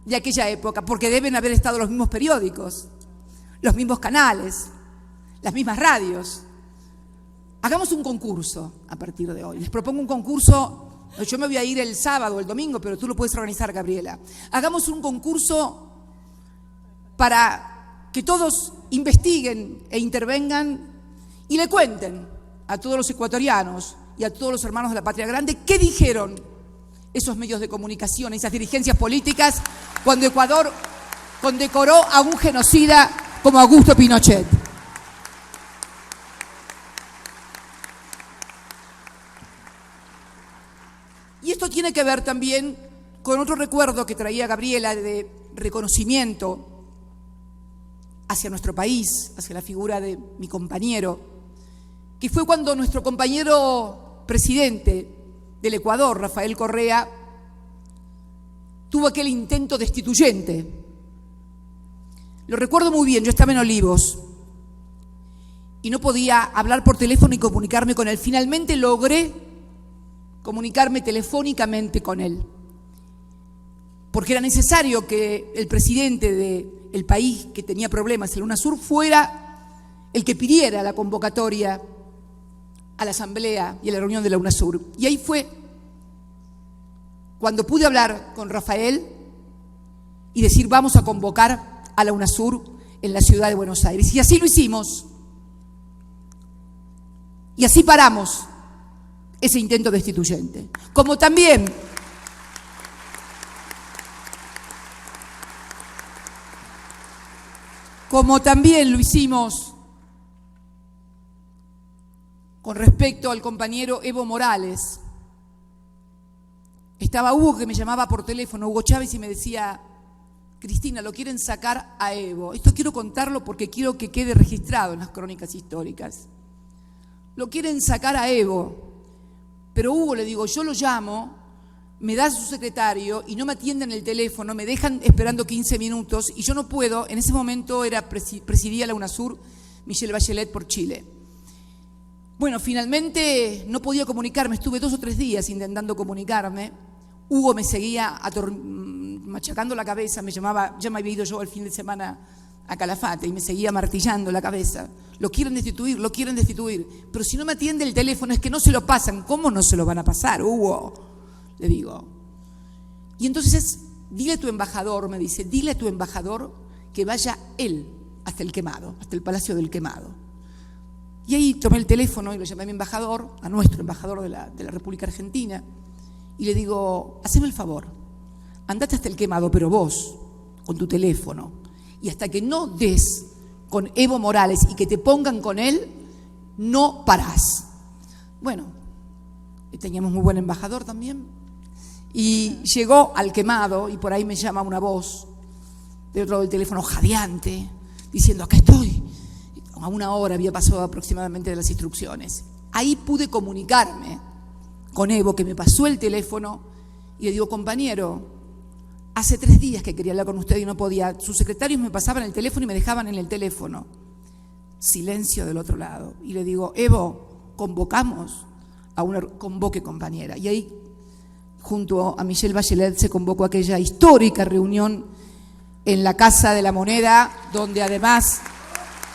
de aquella época, porque deben haber estado los mismos periódicos, los mismos canales, las mismas radios. Hagamos un concurso a partir de hoy. Les propongo un concurso. Yo me voy a ir el sábado o el domingo, pero tú lo puedes organizar, Gabriela. Hagamos un concurso para que todos investiguen e intervengan y le cuenten a todos los ecuatorianos y a todos los hermanos de la Patria Grande qué dijeron esos medios de comunicación, esas dirigencias políticas, cuando Ecuador condecoró a un genocida como Augusto Pinochet. Y esto tiene que ver también con otro recuerdo que traía Gabriela de reconocimiento hacia nuestro país, hacia la figura de mi compañero, que fue cuando nuestro compañero presidente del Ecuador, Rafael Correa, tuvo aquel intento destituyente. Lo recuerdo muy bien, yo estaba en Olivos y no podía hablar por teléfono y comunicarme con él. Finalmente logré comunicarme telefónicamente con él, porque era necesario que el presidente del país que tenía problemas, el UNASUR, fuera el que pidiera la convocatoria a la asamblea y a la reunión de la UNASUR. Y ahí fue cuando pude hablar con Rafael y decir: vamos a convocar a la UNASUR en la ciudad de Buenos Aires. Y así lo hicimos. Y así paramos ese intento destituyente. Como también lo hicimos con respecto al compañero Evo Morales. Estaba Hugo, que me llamaba por teléfono, Hugo Chávez, y me decía: Cristina, lo quieren sacar a Evo. Esto quiero contarlo porque quiero que quede registrado en las crónicas históricas. Lo quieren sacar a Evo. Pero Hugo, le digo, yo lo llamo, me da su secretario y no me atienden el teléfono, me dejan esperando 15 minutos y yo no puedo. En ese momento presidía la UNASUR Michelle Bachelet por Chile. Bueno, finalmente no podía comunicarme, estuve 2 o 3 días intentando comunicarme. Hugo me seguía machacando la cabeza, me llamaba, ya me había ido yo el fin de semana a Calafate y me seguía martillando la cabeza. Lo quieren destituir, pero si no me atiende el teléfono es que no se lo pasan. ¿Cómo no se lo van a pasar, Hugo? Le digo. Y entonces, dile a tu embajador, me dice, dile a tu embajador que vaya él hasta el Quemado, hasta el Palacio del Quemado. Y ahí tomé el teléfono y lo llamé a mi embajador, a nuestro embajador de la República Argentina, y le digo: haceme el favor, andate hasta el Quemado, pero vos, con tu teléfono, y hasta que no des con Evo Morales y que te pongan con él, no parás. Bueno, teníamos muy buen embajador también, y llegó al Quemado y por ahí me llama una voz de otro lado del teléfono, jadeante, diciendo: acá estoy. A 1 hora había pasado aproximadamente de las instrucciones. Ahí pude comunicarme con Evo, que me pasó el teléfono, y le digo: compañero, hace 3 días que quería hablar con usted y no podía. Sus secretarios me pasaban el teléfono y me dejaban en el teléfono. Silencio del otro lado. Y le digo: Evo, convocamos a una... Convoque, compañera. Y ahí, junto a Michelle Bachelet, se convocó aquella histórica reunión en la Casa de la Moneda, donde además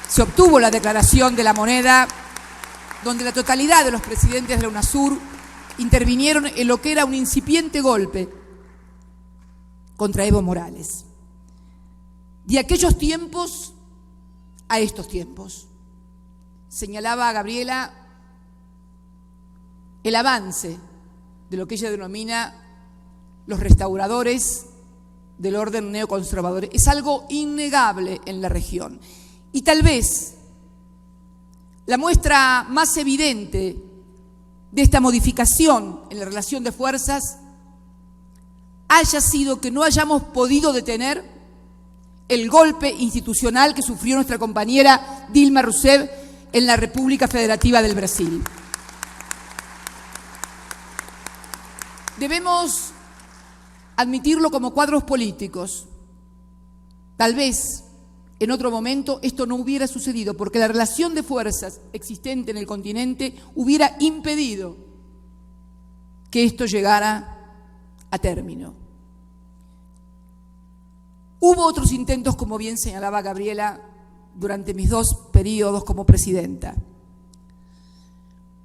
se obtuvo la declaración de la moneda, donde la totalidad de los presidentes de la UNASUR intervinieron en lo que era un incipiente golpe contra Evo Morales. De aquellos tiempos a estos tiempos, señalaba a Gabriela el avance de lo que ella denomina los restauradores del orden neoconservador. Es algo innegable en la región. Y tal vez la muestra más evidente de esta modificación en la relación de fuerzas haya sido que no hayamos podido detener el golpe institucional que sufrió nuestra compañera Dilma Rousseff en la República Federativa del Brasil. Debemos admitirlo como cuadros políticos. Tal vez en otro momento esto no hubiera sucedido, porque la relación de fuerzas existente en el continente hubiera impedido que esto llegara a término. Hubo otros intentos, como bien señalaba Gabriela, durante mis 2 periodos como presidenta.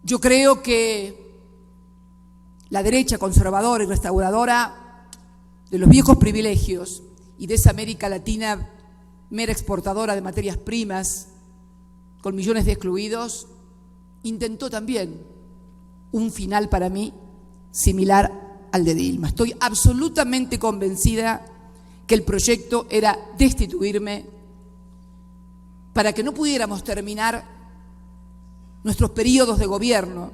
Yo creo que la derecha conservadora y restauradora de los viejos privilegios y de esa América Latina mera exportadora de materias primas, con millones de excluidos, intentó también un final para mí similar al de Dilma. Estoy absolutamente convencida que el proyecto era destituirme para que no pudiéramos terminar nuestros periodos de gobierno,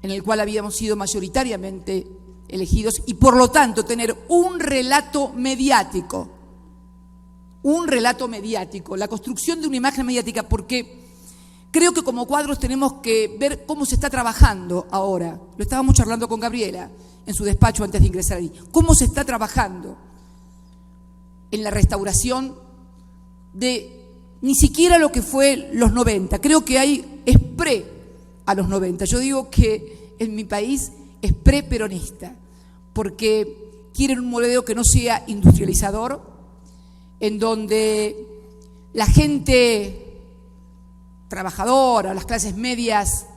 en el cual habíamos sido mayoritariamente elegidos, y por lo tanto tener un relato mediático, la construcción de una imagen mediática, porque creo que como cuadros tenemos que ver cómo se está trabajando ahora. Lo estábamos charlando con Gabriela en su despacho antes de ingresar ahí. ¿Cómo se está trabajando en la restauración de ni siquiera lo que fue los 90? Creo que es pre a los 90. Yo digo que en mi país es pre-peronista, porque quieren un modelo que no sea industrializador, en donde la gente trabajadora, las clases medias,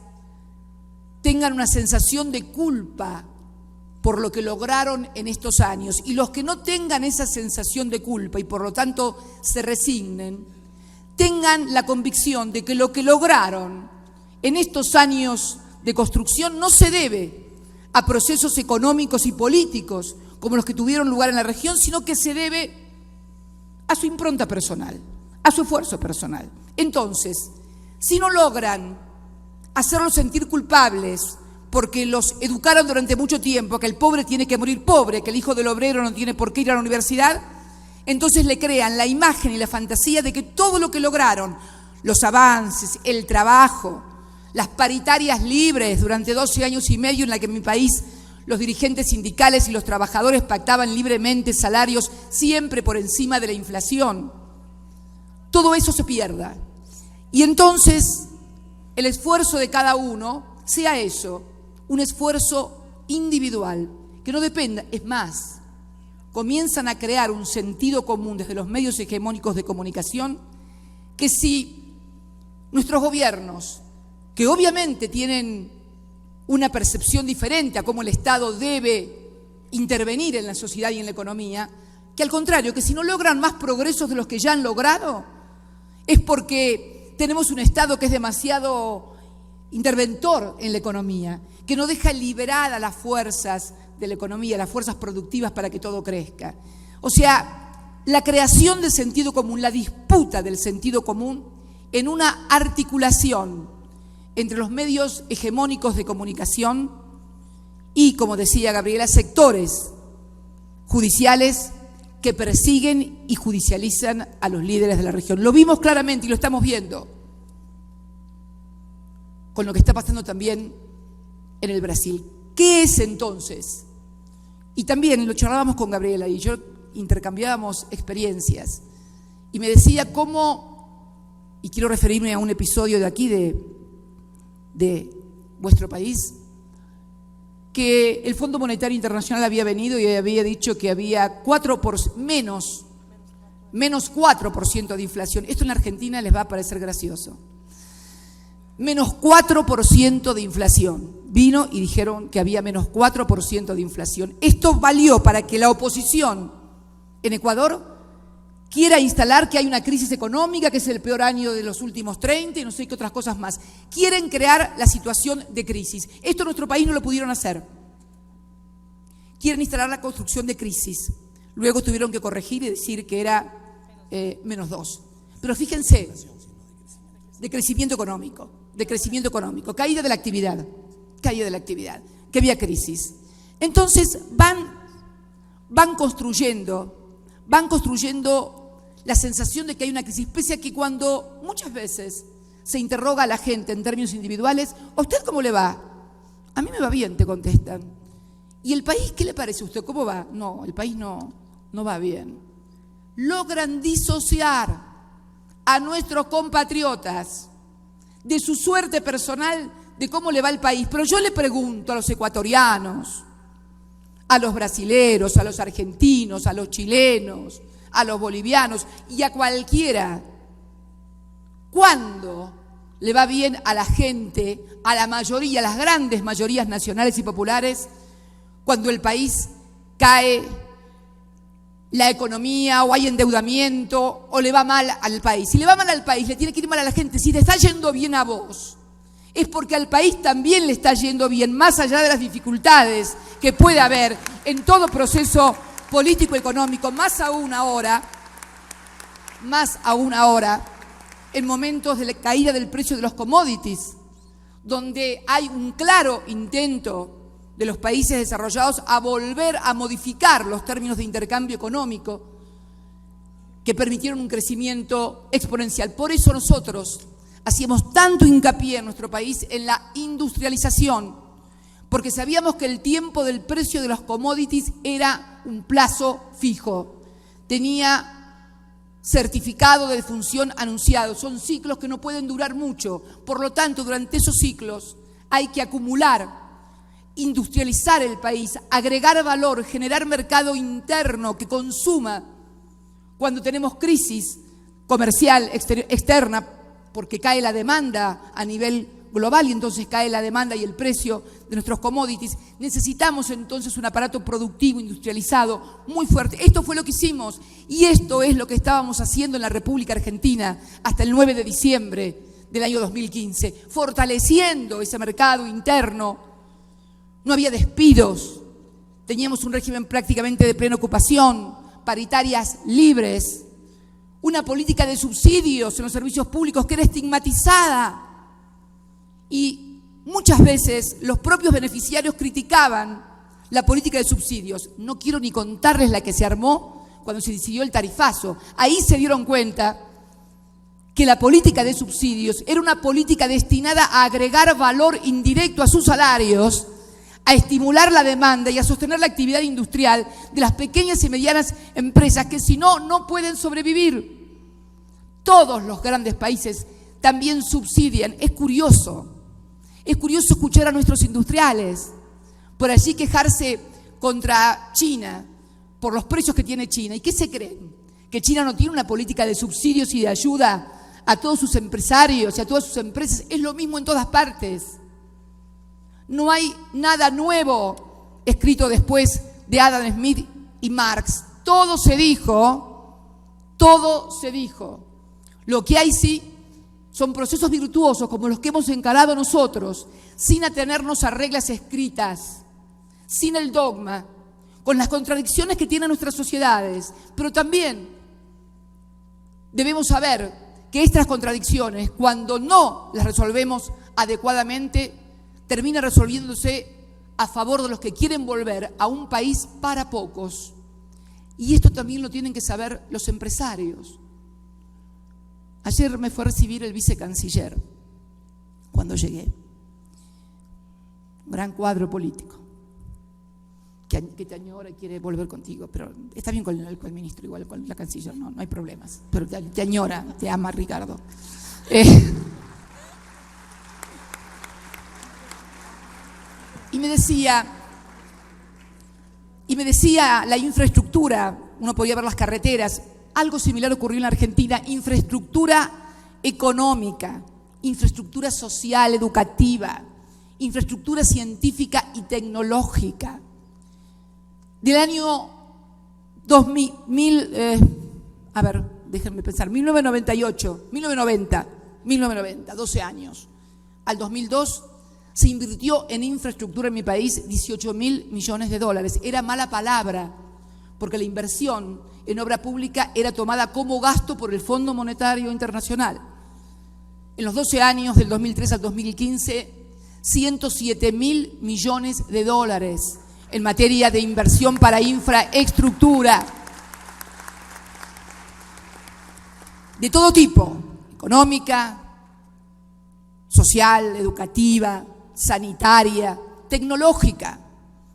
tengan una sensación de culpa por lo que lograron en estos años, y los que no tengan esa sensación de culpa y por lo tanto se resignen, tengan la convicción de que lo que lograron en estos años de construcción no se debe a procesos económicos y políticos como los que tuvieron lugar en la región, sino que se debe a su impronta personal, a su esfuerzo personal. Entonces, si no logran hacerlos sentir culpables porque los educaron durante mucho tiempo, que el pobre tiene que morir pobre, que el hijo del obrero no tiene por qué ir a la universidad, entonces le crean la imagen y la fantasía de que todo lo que lograron, los avances, el trabajo, las paritarias libres durante 12 años y medio en la que en mi país los dirigentes sindicales y los trabajadores pactaban libremente salarios siempre por encima de la inflación, todo eso se pierda. Y entonces el esfuerzo de cada uno sea eso, un esfuerzo individual, que no dependa, es más, comienzan a crear un sentido común desde los medios hegemónicos de comunicación, que si nuestros gobiernos, que obviamente tienen una percepción diferente a cómo el Estado debe intervenir en la sociedad y en la economía, que al contrario, que si no logran más progresos de los que ya han logrado, es porque tenemos un Estado que es demasiado interventor en la economía, que no deja liberadas las fuerzas de la economía, las fuerzas productivas para que todo crezca. O sea, la creación del sentido común, la disputa del sentido común en una articulación entre los medios hegemónicos de comunicación y, como decía Gabriela, sectores judiciales que persiguen y judicializan a los líderes de la región. Lo vimos claramente y lo estamos viendo con lo que está pasando también en el Brasil. ¿Qué es entonces? Y también lo charlábamos con Gabriela y yo intercambiábamos experiencias y me decía cómo, y quiero referirme a un episodio de aquí de vuestro país, que el Fondo Monetario Internacional había venido y había dicho que había 4% menos menos 4% de inflación. Esto en Argentina les va a parecer gracioso. Menos 4% de inflación. Vino y dijeron que había menos 4% de inflación. Esto valió para que la oposición en Ecuador quiera instalar que hay una crisis económica, que es el peor año de los últimos 30 y no sé qué otras cosas más. Quieren crear la situación de crisis. Esto en nuestro país no lo pudieron hacer. Quieren instalar la construcción de crisis. Luego tuvieron que corregir y decir que era menos 2. Pero fíjense, de crecimiento económico, caída de la actividad, que había crisis. Entonces van construyendo la sensación de que hay una crisis, pese a que cuando muchas veces se interroga a la gente en términos individuales, ¿a usted cómo le va? A mí me va bien, te contestan. ¿Y el país qué le parece a usted? ¿Cómo va? No, el país no va bien. Logran disociar a nuestros compatriotas de su suerte personal, de cómo le va el país. Pero yo le pregunto a los ecuatorianos, a los brasileros, a los argentinos, a los chilenos, a los bolivianos y a cualquiera, ¿cuándo le va bien a la gente, a la mayoría, a las grandes mayorías nacionales y populares, cuando el país cae la economía o hay endeudamiento o le va mal al país? Si le va mal al país, le tiene que ir mal a la gente. Si te está yendo bien a vos, es porque al país también le está yendo bien, más allá de las dificultades que puede haber en todo proceso político-económico, más aún ahora, en momentos de la caída del precio de los commodities, donde hay un claro intento de los países desarrollados a volver a modificar los términos de intercambio económico que permitieron un crecimiento exponencial. Por eso nosotros hacíamos tanto hincapié en nuestro país en la industrialización, porque sabíamos que el tiempo del precio de los commodities era un plazo fijo, tenía certificado de defunción anunciado, son ciclos que no pueden durar mucho, por lo tanto, durante esos ciclos hay que acumular, industrializar el país, agregar valor, generar mercado interno que consuma cuando tenemos crisis comercial externa, porque cae la demanda a nivel global y entonces cae la demanda y el precio de nuestros commodities. Necesitamos entonces un aparato productivo, industrializado, muy fuerte. Esto fue lo que hicimos y esto es lo que estábamos haciendo en la República Argentina hasta el 9 de diciembre del año 2015, fortaleciendo ese mercado interno. No había despidos, teníamos un régimen prácticamente de plena ocupación, paritarias libres, una política de subsidios en los servicios públicos que era estigmatizada y muchas veces los propios beneficiarios criticaban la política de subsidios. No quiero ni contarles la que se armó cuando se decidió el tarifazo. Ahí se dieron cuenta que la política de subsidios era una política destinada a agregar valor indirecto a sus salarios, a estimular la demanda y a sostener la actividad industrial de las pequeñas y medianas empresas que si no, no pueden sobrevivir. Todos los grandes países también subsidian. Es curioso escuchar a nuestros industriales por allí quejarse contra China por los precios que tiene China. ¿Y qué se creen? ¿Que China no tiene una política de subsidios y de ayuda a todos sus empresarios y a todas sus empresas? Es lo mismo en todas partes. No hay nada nuevo escrito después de Adam Smith y Marx. Todo se dijo. Lo que hay sí son procesos virtuosos como los que hemos encarado nosotros, sin atenernos a reglas escritas, sin el dogma, con las contradicciones que tienen nuestras sociedades. Pero también debemos saber que estas contradicciones, cuando no las resolvemos adecuadamente, termina resolviéndose a favor de los que quieren volver a un país para pocos. Y esto también lo tienen que saber los empresarios. Ayer me fue a recibir el vicecanciller cuando llegué. Un gran cuadro político que te añora y quiere volver contigo, pero está bien con el ministro, igual con la canciller, no hay problemas, pero te añora, te ama Ricardo. Y me decía la infraestructura, uno podía ver las carreteras, algo similar ocurrió en la Argentina: infraestructura económica, infraestructura social, educativa, infraestructura científica y tecnológica. Del año 1990, 12 años, al 2002, se invirtió en infraestructura en mi país 18.000 millones de dólares. Era mala palabra, porque la inversión en obra pública era tomada como gasto por el Fondo Monetario Internacional. En los 12 años, del 2003 al 2015, 107.000 millones de dólares en materia de inversión para infraestructura de todo tipo: económica, social, educativa, sanitaria, tecnológica.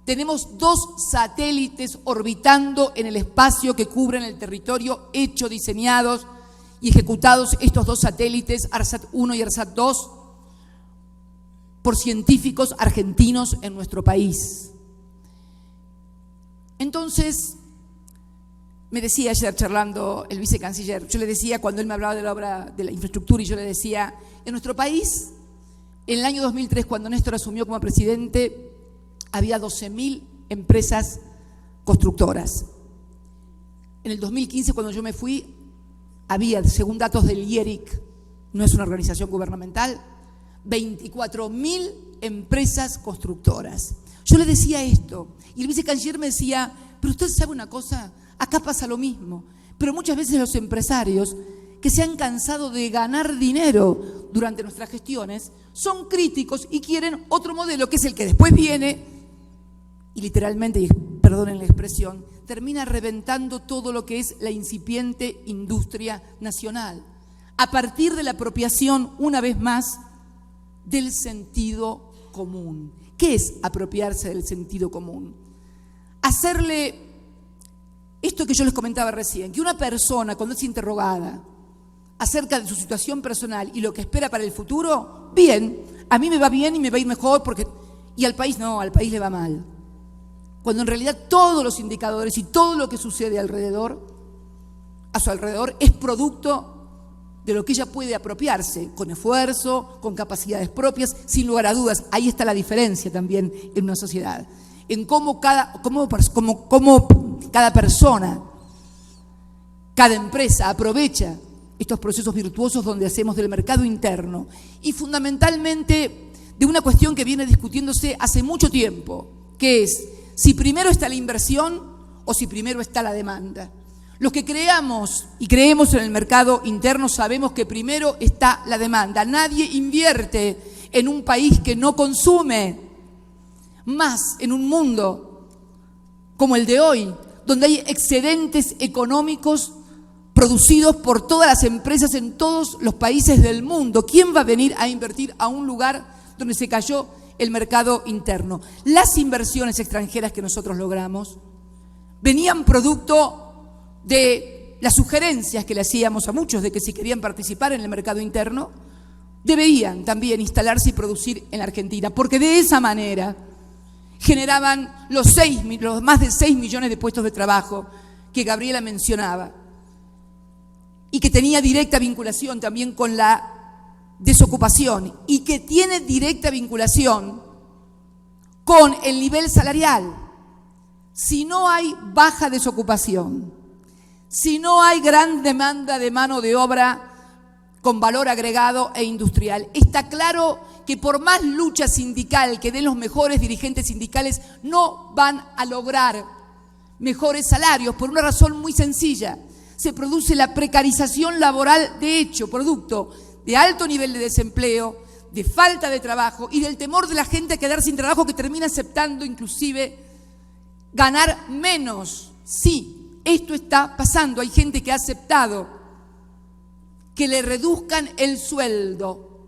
Tenemos 2 satélites orbitando en el espacio que cubren el territorio, diseñados y ejecutados estos 2 satélites, ARSAT-1 y ARSAT-2, por científicos argentinos en nuestro país. Entonces, me decía ayer charlando el vicecanciller, yo le decía, cuando él me hablaba de la obra de la infraestructura, y yo le decía, en nuestro país, en el año 2003, cuando Néstor asumió como presidente, había 12.000 empresas constructoras. En el 2015, cuando yo me fui, había, según datos del IERIC, no es una organización gubernamental, 24.000 empresas constructoras. Yo le decía esto, y el vicecanciller me decía, pero usted sabe una cosa, acá pasa lo mismo, pero muchas veces los empresarios que se han cansado de ganar dinero durante nuestras gestiones son críticos y quieren otro modelo, que es el que después viene y literalmente, y perdonen la expresión, termina reventando todo lo que es la incipiente industria nacional, a partir de la apropiación, una vez más, del sentido común. ¿Qué es apropiarse del sentido común? Hacerle esto que yo les comentaba recién, que una persona, cuando es interrogada acerca de su situación personal y lo que espera para el futuro, bien, a mí me va bien y me va a ir mejor, y al país no, al país le va mal. Cuando en realidad todos los indicadores y todo lo que sucede a su alrededor, es producto de lo que ella puede apropiarse, con esfuerzo, con capacidades propias, sin lugar a dudas. Ahí está la diferencia también en una sociedad, en cómo cada persona, cada empresa aprovecha estos procesos virtuosos donde hacemos del mercado interno, y fundamentalmente de una cuestión que viene discutiéndose hace mucho tiempo, que es si primero está la inversión o si primero está la demanda. Los que creemos en el mercado interno sabemos que primero está la demanda. Nadie invierte en un país que no consume, más en un mundo como el de hoy, donde hay excedentes económicos producidos por todas las empresas en todos los países del mundo. ¿Quién va a venir a invertir a un lugar donde se cayó el mercado interno? Las inversiones extranjeras que nosotros logramos venían producto de las sugerencias que le hacíamos a muchos de que si querían participar en el mercado interno, deberían también instalarse y producir en la Argentina, porque de esa manera generaban los más de 6 millones de puestos de trabajo que Gabriela mencionaba, y que tenía directa vinculación también con la desocupación, y que tiene directa vinculación con el nivel salarial. Si no hay baja desocupación, si no hay gran demanda de mano de obra con valor agregado e industrial, está claro que por más lucha sindical que den los mejores dirigentes sindicales, no van a lograr mejores salarios, por una razón muy sencilla. Se produce la precarización laboral, de hecho, producto de alto nivel de desempleo, de falta de trabajo y del temor de la gente a quedar sin trabajo, que termina aceptando inclusive ganar menos. Sí, esto está pasando. Hay gente que ha aceptado que le reduzcan el sueldo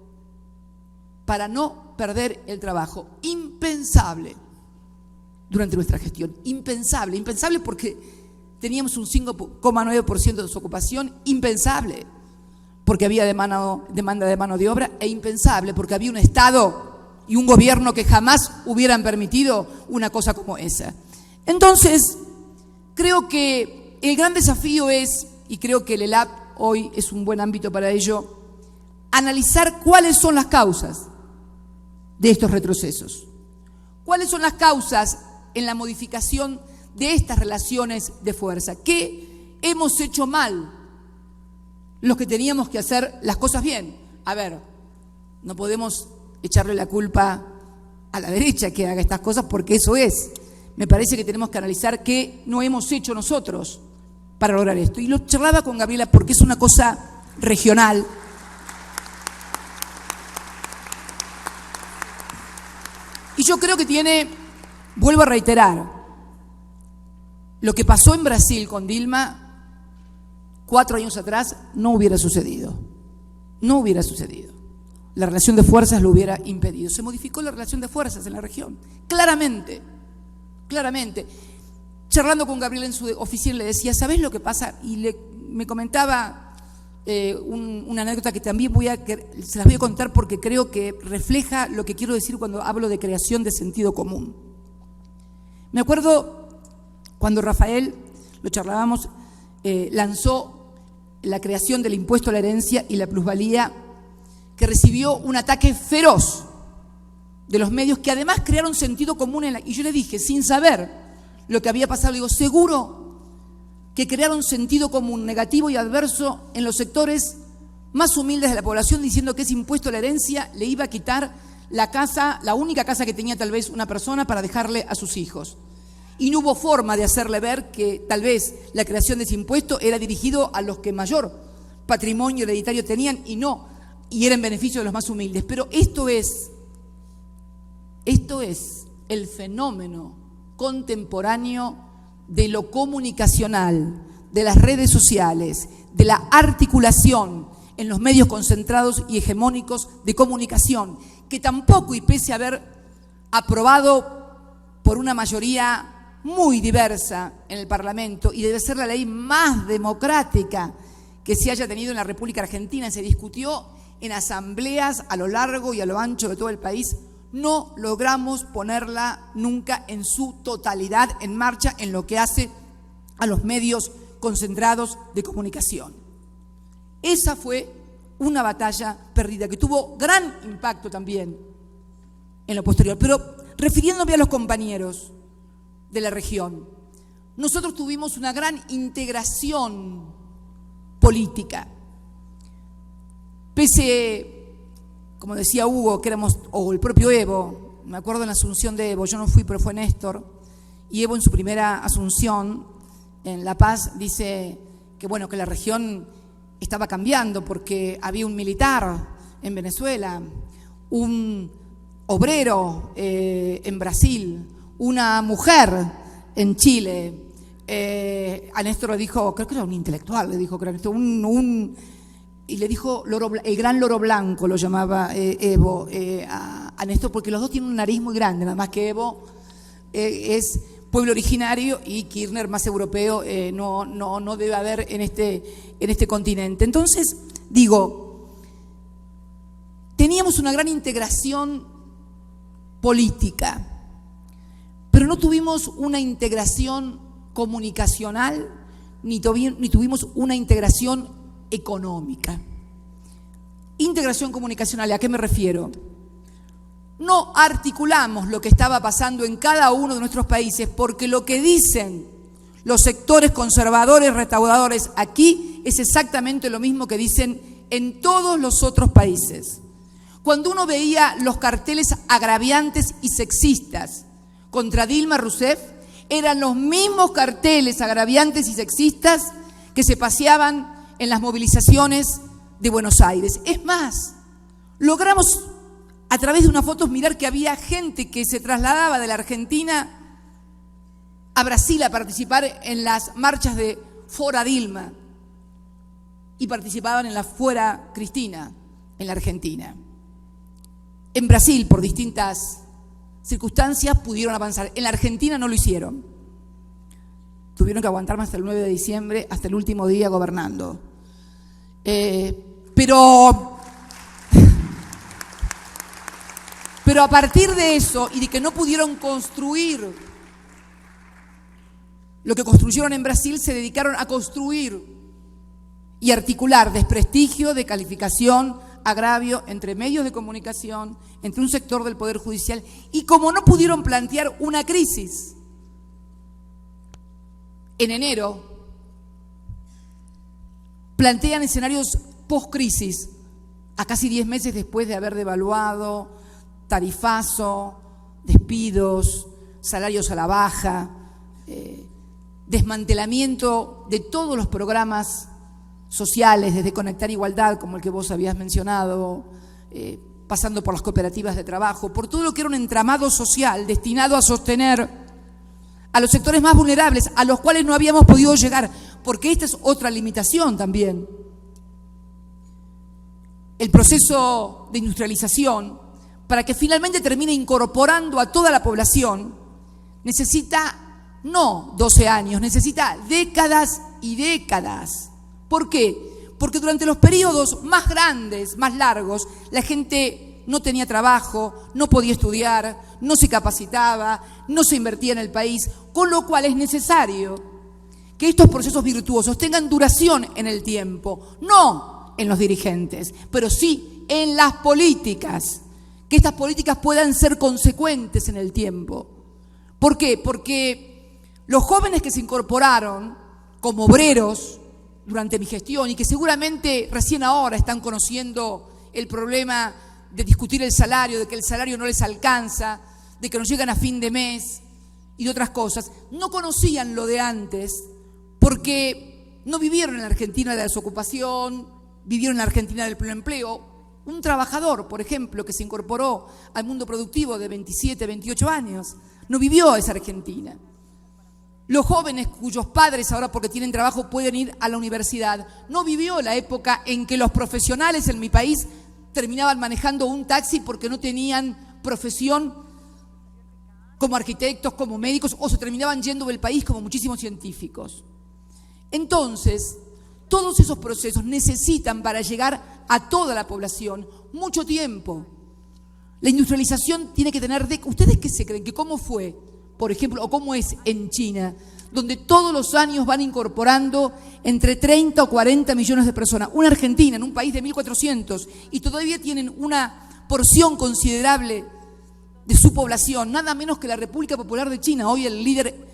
para no perder el trabajo. Impensable durante nuestra gestión. Impensable. Impensable porque teníamos un 5,9% de desocupación. Impensable porque había demanda de mano de obra, e impensable porque había un Estado y un gobierno que jamás hubieran permitido una cosa como esa. Entonces, creo que el gran desafío es y creo que el ELAP hoy es un buen ámbito para ello, analizar cuáles son las causas de estos retrocesos. ¿Cuáles son las causas en la modificación de estas relaciones de fuerza? ¿Qué hemos hecho mal los que teníamos que hacer las cosas bien? A ver, no podemos echarle la culpa a la derecha que haga estas cosas porque eso es. Me parece que tenemos que analizar qué no hemos hecho nosotros para lograr esto. Y lo charlaba con Gabriela porque es una cosa regional. Y yo creo que tiene, vuelvo a reiterar, lo que pasó en Brasil con Dilma 4 años atrás no hubiera sucedido. No hubiera sucedido. La relación de fuerzas lo hubiera impedido. Se modificó la relación de fuerzas en la región. Claramente, claramente. Charlando con Gabriela en su oficina le decía, ¿sabés lo que pasa? Y me comentaba una anécdota que también se las voy a contar porque creo que refleja lo que quiero decir cuando hablo de creación de sentido común. Me acuerdo cuando Rafael, lo charlábamos, lanzó la creación del impuesto a la herencia y la plusvalía, que recibió un ataque feroz de los medios que además crearon sentido común y yo le dije, sin saber lo que había pasado, le digo, seguro que crearon sentido común negativo y adverso en los sectores más humildes de la población, diciendo que ese impuesto a la herencia le iba a quitar la casa, la única casa que tenía tal vez una persona para dejarle a sus hijos. Y no hubo forma de hacerle ver que tal vez la creación de ese impuesto era dirigido a los que mayor patrimonio hereditario tenían y era en beneficio de los más humildes. Pero esto es el fenómeno contemporáneo de lo comunicacional, de las redes sociales, de la articulación en los medios concentrados y hegemónicos de comunicación, que tampoco, y pese a haber aprobado por una mayoría muy diversa en el Parlamento, y debe ser la ley más democrática que se haya tenido en la República Argentina, se discutió en asambleas a lo largo y a lo ancho de todo el país, no logramos ponerla nunca en su totalidad en marcha en lo que hace a los medios concentrados de comunicación. Esa fue una batalla perdida que tuvo gran impacto también en lo posterior. Pero refiriéndome a los compañeros de la región, nosotros tuvimos una gran integración política. Pese, como decía Hugo, que éramos, o el propio Evo, me acuerdo en la asunción de Evo, yo no fui, pero fue Néstor, y Evo en su primera asunción en La Paz dice que bueno, que la región estaba cambiando porque había un militar en Venezuela, un obrero en Brasil, una mujer en Chile. A Néstor le dijo, creo que era un intelectual, le dijo, creo que y le dijo el gran loro blanco, lo llamaba Evo a Néstor, porque los dos tienen un nariz muy grande, nada más que Evo es pueblo originario y Kirchner más europeo, no debe haber en este continente. Entonces, digo, teníamos una gran integración política, pero no tuvimos una integración comunicacional, ni tuvimos una integración económica. Integración comunicacional, ¿a qué me refiero? No articulamos lo que estaba pasando en cada uno de nuestros países, porque lo que dicen los sectores conservadores, restauradores aquí es exactamente lo mismo que dicen en todos los otros países. Cuando uno veía los carteles agraviantes y sexistas contra Dilma Rousseff, eran los mismos carteles agraviantes y sexistas que se paseaban en las movilizaciones de Buenos Aires. Es más, logramos a través de unas fotos mirar que había gente que se trasladaba de la Argentina a Brasil a participar en las marchas de Fora Dilma y participaban en la Fuera Cristina en la Argentina. En Brasil, por distintas circunstancias, pudieron avanzar. En la Argentina no lo hicieron. Tuvieron que aguantarme hasta el 9 de diciembre, hasta el último día gobernando. Pero a partir de eso y de que no pudieron construir lo que construyeron en Brasil, se dedicaron a construir y articular desprestigio, descalificación, agravio entre medios de comunicación, entre un sector del Poder Judicial, y como no pudieron plantear una crisis, en enero plantean escenarios post-crisis, a casi 10 meses después de haber devaluado, tarifazo, despidos, salarios a la baja, desmantelamiento de todos los programas sociales, desde Conectar Igualdad, como el que vos habías mencionado, pasando por las cooperativas de trabajo, por todo lo que era un entramado social destinado a sostener a los sectores más vulnerables, a los cuales no habíamos podido llegar, porque esta es otra limitación también. El proceso de industrialización, para que finalmente termine incorporando a toda la población, necesita no 12 años, necesita décadas y décadas. ¿Por qué? Porque durante los periodos más grandes, más largos, la gente no tenía trabajo, no podía estudiar, no se capacitaba, no se invertía en el país, con lo cual es necesario que estos procesos virtuosos tengan duración en el tiempo, no en los dirigentes, pero sí en las políticas, que estas políticas puedan ser consecuentes en el tiempo. ¿Por qué? Porque los jóvenes que se incorporaron como obreros durante mi gestión y que seguramente recién ahora están conociendo el problema de discutir el salario, de que el salario no les alcanza, de que no llegan a fin de mes y de otras cosas, no conocían lo de antes porque no vivieron en la Argentina de la desocupación, vivieron en la Argentina del pleno empleo. Un trabajador, por ejemplo, que se incorporó al mundo productivo de 27, 28 años, no vivió esa Argentina. Los jóvenes cuyos padres ahora porque tienen trabajo pueden ir a la universidad, no vivió la época en que los profesionales en mi país terminaban manejando un taxi porque no tenían profesión como arquitectos, como médicos, o se terminaban yendo del país como muchísimos científicos. Entonces, todos esos procesos necesitan para llegar a toda la población mucho tiempo. La industrialización tiene que tener... ¿Ustedes qué se creen? ¿Que cómo fue, por ejemplo, o cómo es en China, donde todos los años van incorporando entre 30 o 40 millones de personas? Una Argentina, en un país de 1.400, y todavía tienen una porción considerable de su población, nada menos que la República Popular de China, hoy el líder,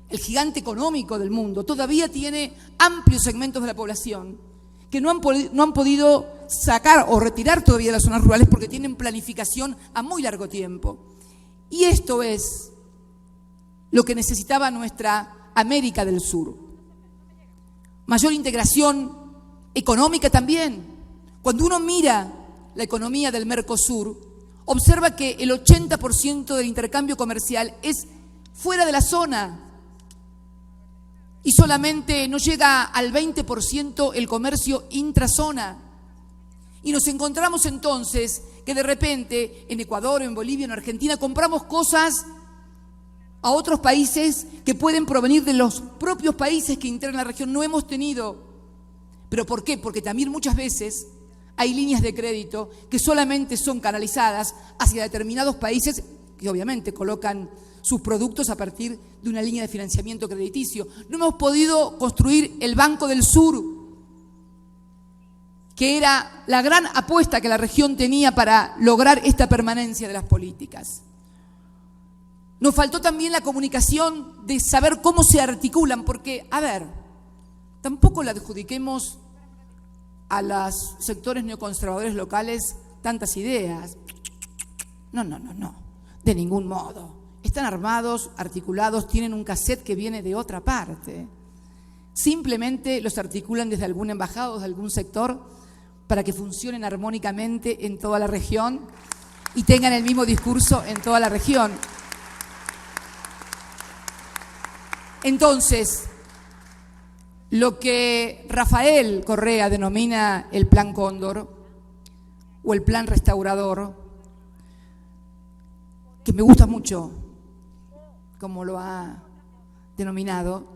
el gigante económico del mundo, todavía tiene amplios segmentos de la población que no han podido sacar o retirar todavía de las zonas rurales porque tienen planificación a muy largo tiempo. Y esto es lo que necesitaba nuestra América del Sur. Mayor integración económica también. Cuando uno mira la economía del Mercosur, observa que el 80% del intercambio comercial es fuera de la zona y solamente no llega al 20% el comercio intrazona. Y nos encontramos entonces que de repente en Ecuador, en Bolivia, en Argentina compramos cosas a otros países que pueden provenir de los propios países que integran la región. No hemos tenido. ¿Pero por qué? Porque también muchas veces hay líneas de crédito que solamente son canalizadas hacia determinados países que obviamente colocan sus productos a partir de una línea de financiamiento crediticio. No hemos podido construir el Banco del Sur, que era la gran apuesta que la región tenía para lograr esta permanencia de las políticas. Nos faltó también la comunicación de saber cómo se articulan, porque, a ver, tampoco le adjudiquemos a los sectores neoconservadores locales tantas ideas. No, de ningún modo. Están armados, articulados, tienen un cassette que viene de otra parte. Simplemente los articulan desde alguna embajada o de algún sector para que funcionen armónicamente en toda la región y tengan el mismo discurso en toda la región. Entonces, lo que Rafael Correa denomina el Plan Cóndor o el Plan Restaurador, que me gusta mucho como lo ha denominado,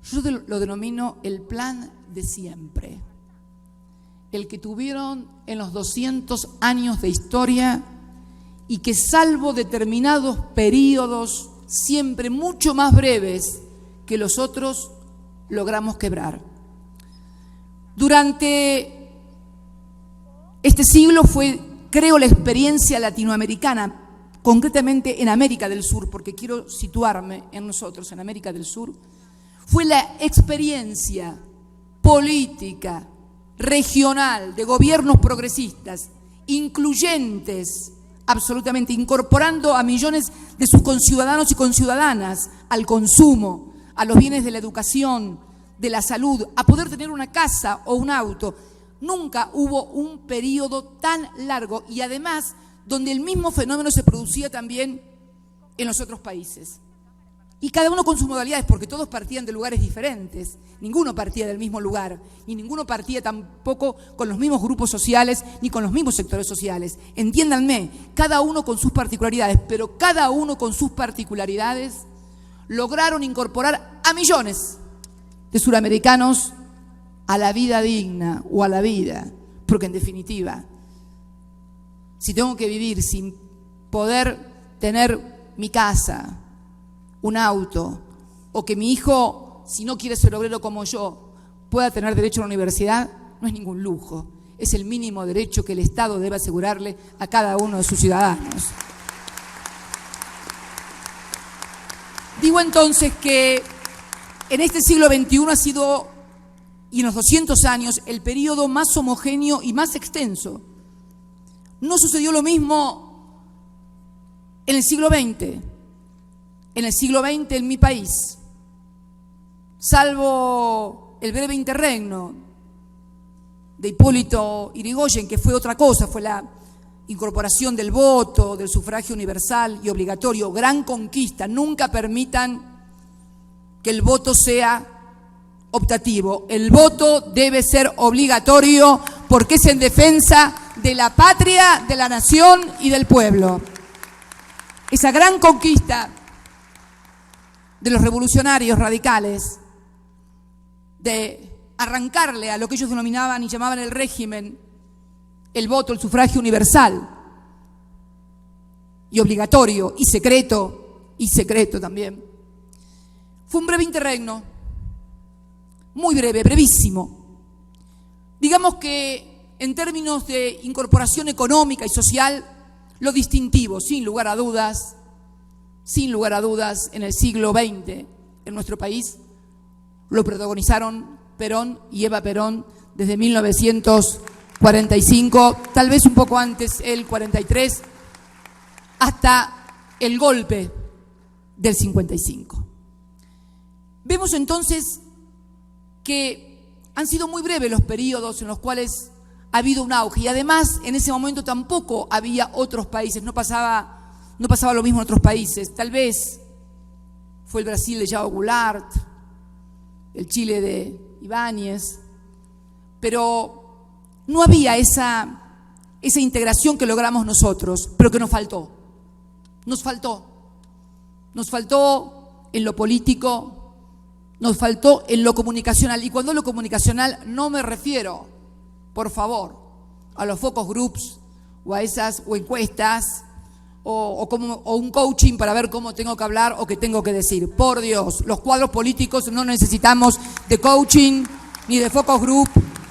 yo lo denomino el plan de siempre, el que tuvieron en los 200 años de historia y que salvo determinados periodos siempre mucho más breves que los otros, logramos quebrar. Durante este siglo fue, creo, la experiencia latinoamericana, concretamente en América del Sur, porque quiero situarme en nosotros, en América del Sur, fue la experiencia política, regional, de gobiernos progresistas, incluyentes, absolutamente, incorporando a millones de sus conciudadanos y conciudadanas al consumo, a los bienes de la educación, de la salud, a poder tener una casa o un auto. Nunca hubo un periodo tan largo y además donde el mismo fenómeno se producía también en los otros países. Y cada uno con sus modalidades, porque todos partían de lugares diferentes. Ninguno partía del mismo lugar, y ninguno partía tampoco con los mismos grupos sociales, ni con los mismos sectores sociales. Entiéndanme, cada uno con sus particularidades, pero cada uno con sus particularidades lograron incorporar a millones de suramericanos a la vida digna o a la vida, porque en definitiva, si tengo que vivir sin poder tener mi casa, un auto, o que mi hijo, si no quiere ser obrero como yo, pueda tener derecho a la universidad, no es ningún lujo, es el mínimo derecho que el Estado debe asegurarle a cada uno de sus ciudadanos. Digo entonces que en este siglo XXI ha sido, y en los 200 años, el periodo más homogéneo y más extenso. No sucedió lo mismo en el siglo XX. En el siglo XX en mi país, salvo el breve interregno de Hipólito Yrigoyen, que fue otra cosa, fue la incorporación del voto, del sufragio universal y obligatorio, gran conquista. Nunca permitan que el voto sea optativo. El voto debe ser obligatorio porque es en defensa de la patria, de la nación y del pueblo. Esa gran conquista de los revolucionarios radicales, de arrancarle a lo que ellos denominaban y llamaban el régimen, el voto, el sufragio universal y obligatorio y secreto también. Fue un breve interregno, muy breve, brevísimo. Digamos que en términos de incorporación económica y social, lo distintivo, sin lugar a dudas, en el siglo XX, en nuestro país, lo protagonizaron Perón y Eva Perón desde 1945, tal vez un poco antes, el 43, hasta el golpe del 55. Vemos entonces que han sido muy breves los periodos en los cuales ha habido un auge y además en ese momento tampoco había otros países, no pasaba lo mismo en otros países. Tal vez fue el Brasil de João Goulart, el Chile de Ibáñez, pero no había esa integración que logramos nosotros, pero que nos faltó. Nos faltó en lo político, nos faltó en lo comunicacional. Y cuando lo comunicacional no me refiero, por favor, a los focus groups o a esas o encuestas o un coaching para ver cómo tengo que hablar o qué tengo que decir. Por Dios, los cuadros políticos no necesitamos de coaching, ni de focus group,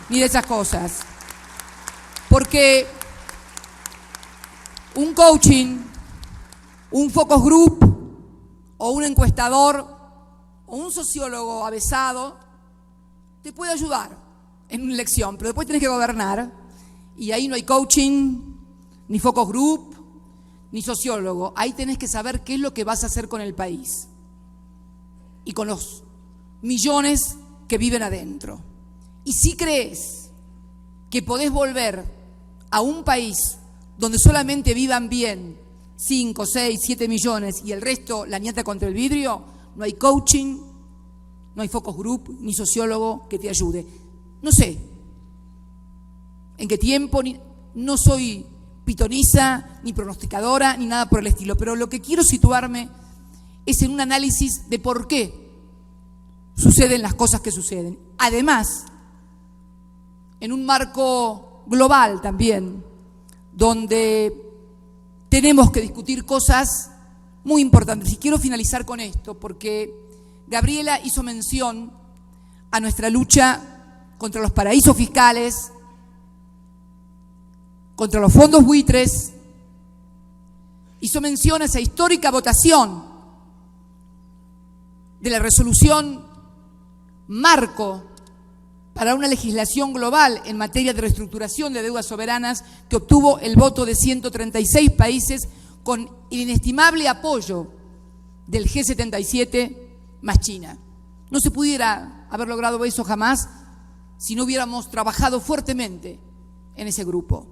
ni de esas cosas. Porque un coaching, un focus group o un encuestador o un sociólogo avesado te puede ayudar en una elección, pero después tenés que gobernar y ahí no hay coaching, ni focus group, ni sociólogo. Ahí tenés que saber qué es lo que vas a hacer con el país y con los millones que viven adentro. Y si crees que podés volver a un país donde solamente vivan bien 5, 6, 7 millones y el resto la nieta contra el vidrio, no hay coaching, no hay focus group, ni sociólogo que te ayude. No sé en qué tiempo, no soy pitoniza, ni pronosticadora, ni nada por el estilo, pero lo que quiero situarme es en un análisis de por qué suceden las cosas que suceden. Además, en un marco global también, donde tenemos que discutir cosas muy importantes. Y quiero finalizar con esto, porque Gabriela hizo mención a nuestra lucha contra los paraísos fiscales, contra los fondos buitres, hizo mención a esa histórica votación de la resolución marco para una legislación global en materia de reestructuración de deudas soberanas que obtuvo el voto de 136 países con el inestimable apoyo del G77 más China. No se pudiera haber logrado eso jamás si no hubiéramos trabajado fuertemente en ese grupo.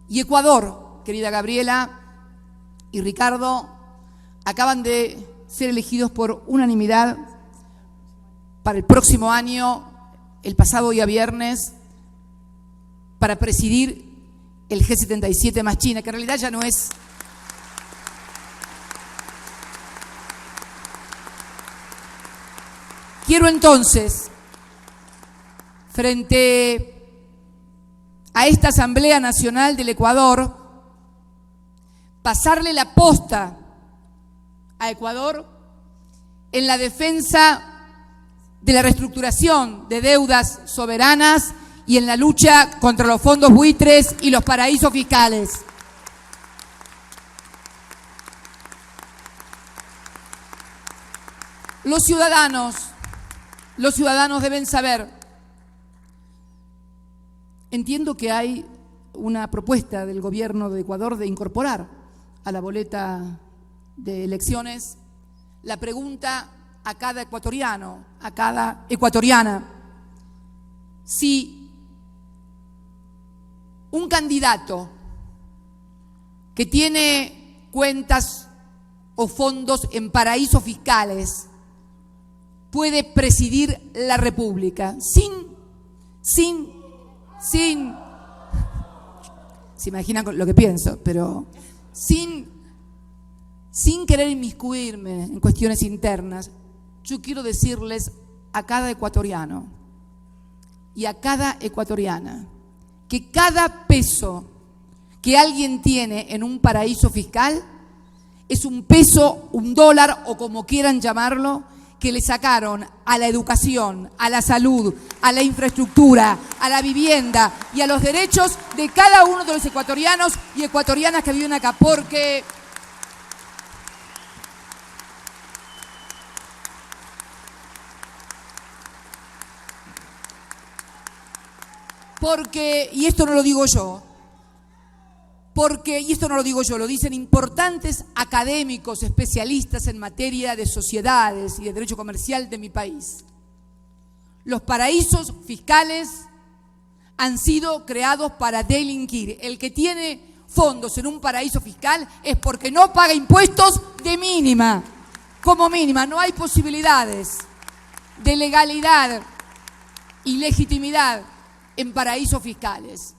Y Ecuador, querida Gabriela y Ricardo, acaban de ser elegidos por unanimidad para el próximo año, el pasado día viernes, para presidir el G77 más China, que en realidad ya no es. Quiero entonces, frente a esta Asamblea Nacional del Ecuador, pasarle la posta a Ecuador en la defensa de la reestructuración de deudas soberanas y en la lucha contra los fondos buitres y los paraísos fiscales. Los ciudadanos deben saber. Entiendo que hay una propuesta del gobierno de Ecuador de incorporar a la boleta de elecciones la pregunta a cada ecuatoriano, a cada ecuatoriana, si un candidato que tiene cuentas o fondos en paraísos fiscales puede presidir la República sin se imaginan lo que pienso, pero sin querer inmiscuirme en cuestiones internas. Yo quiero decirles a cada ecuatoriano y a cada ecuatoriana que cada peso que alguien tiene en un paraíso fiscal es un peso, un dólar o como quieran llamarlo, que le sacaron a la educación, a la salud, a la infraestructura, a la vivienda y a los derechos de cada uno de los ecuatorianos y ecuatorianas que viven acá, porque y esto no lo digo yo, lo dicen importantes académicos, especialistas en materia de sociedades y de derecho comercial de mi país. Los paraísos fiscales han sido creados para delinquir. El que tiene fondos en un paraíso fiscal es porque no paga impuestos de mínima. Como mínima, no hay posibilidades de legalidad y legitimidad en paraísos fiscales.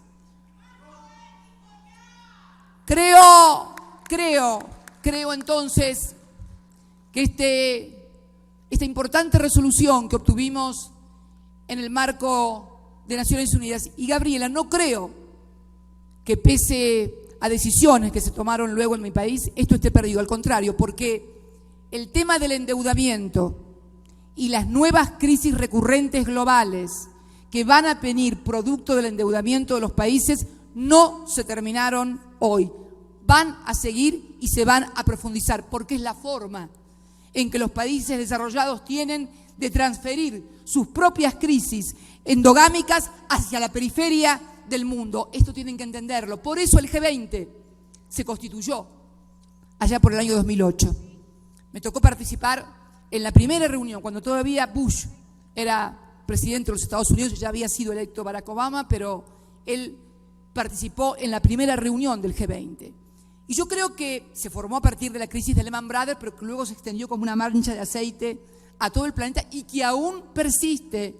Creo entonces que esta importante resolución que obtuvimos en el marco de Naciones Unidas, y Gabriela, no creo que pese a decisiones que se tomaron luego en mi país, esto esté perdido, al contrario, porque el tema del endeudamiento y las nuevas crisis recurrentes globales que van a venir producto del endeudamiento de los países no se terminaron hoy. Van a seguir y se van a profundizar, porque es la forma en que los países desarrollados tienen de transferir sus propias crisis endogámicas hacia la periferia del mundo. Esto tienen que entenderlo. Por eso el G20 se constituyó allá por el año 2008. Me tocó participar en la primera reunión, cuando todavía Bush era presidente de los Estados Unidos, ya había sido electo Barack Obama, pero él participó en la primera reunión del G20. Y yo creo que se formó a partir de la crisis de Lehman Brothers, pero que luego se extendió como una mancha de aceite a todo el planeta y que aún persiste.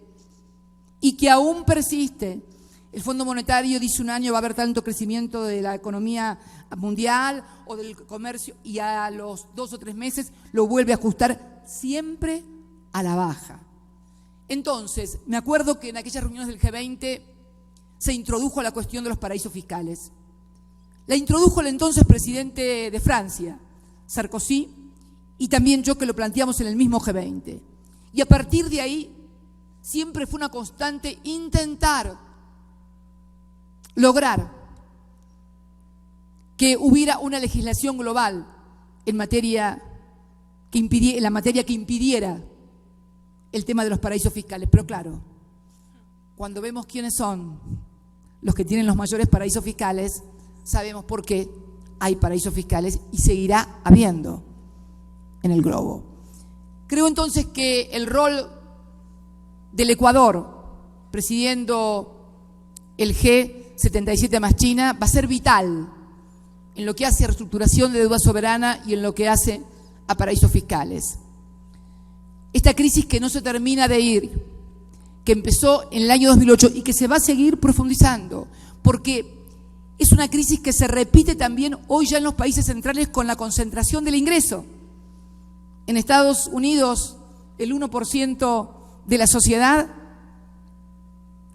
El Fondo Monetario dice un año va a haber tanto crecimiento de la economía mundial o del comercio y a los 2 o 3 meses lo vuelve a ajustar siempre a la baja. Entonces, me acuerdo que en aquellas reuniones del G20 se introdujo la cuestión de los paraísos fiscales. La introdujo el entonces presidente de Francia, Sarkozy, y también yo, que lo planteamos en el mismo G20. Y a partir de ahí siempre fue una constante intentar lograr que hubiera una legislación global en la materia que impidiera el tema de los paraísos fiscales. Pero claro, cuando vemos quiénes son los que tienen los mayores paraísos fiscales, sabemos por qué hay paraísos fiscales y seguirá habiendo en el globo. Creo entonces que el rol del Ecuador, presidiendo el G77 más China, va a ser vital en lo que hace a reestructuración de deuda soberana y en lo que hace a paraísos fiscales. Esta crisis que no se termina de ir, que empezó en el año 2008 y que se va a seguir profundizando, porque es una crisis que se repite también hoy ya en los países centrales con la concentración del ingreso. En Estados Unidos, el 1% de la sociedad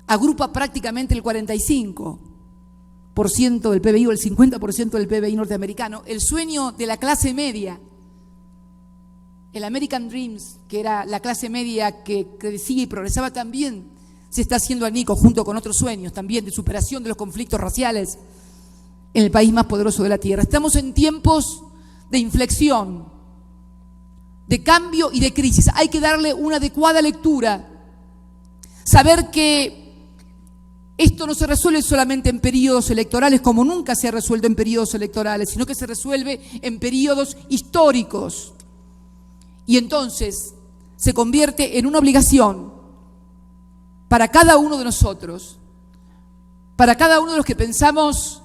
agrupa prácticamente el 45% del PBI o el 50% del PBI norteamericano. El sueño de la clase media, el American Dreams, que era la clase media que crecía y progresaba, también se está haciendo añicos junto con otros sueños también de superación de los conflictos raciales en el país más poderoso de la tierra. Estamos en tiempos de inflexión, de cambio y de crisis. Hay que darle una adecuada lectura, saber que esto no se resuelve solamente en periodos electorales, como nunca se ha resuelto en periodos electorales, sino que se resuelve en periodos históricos. Y entonces se convierte en una obligación para cada uno de nosotros, para cada uno de los que pensamos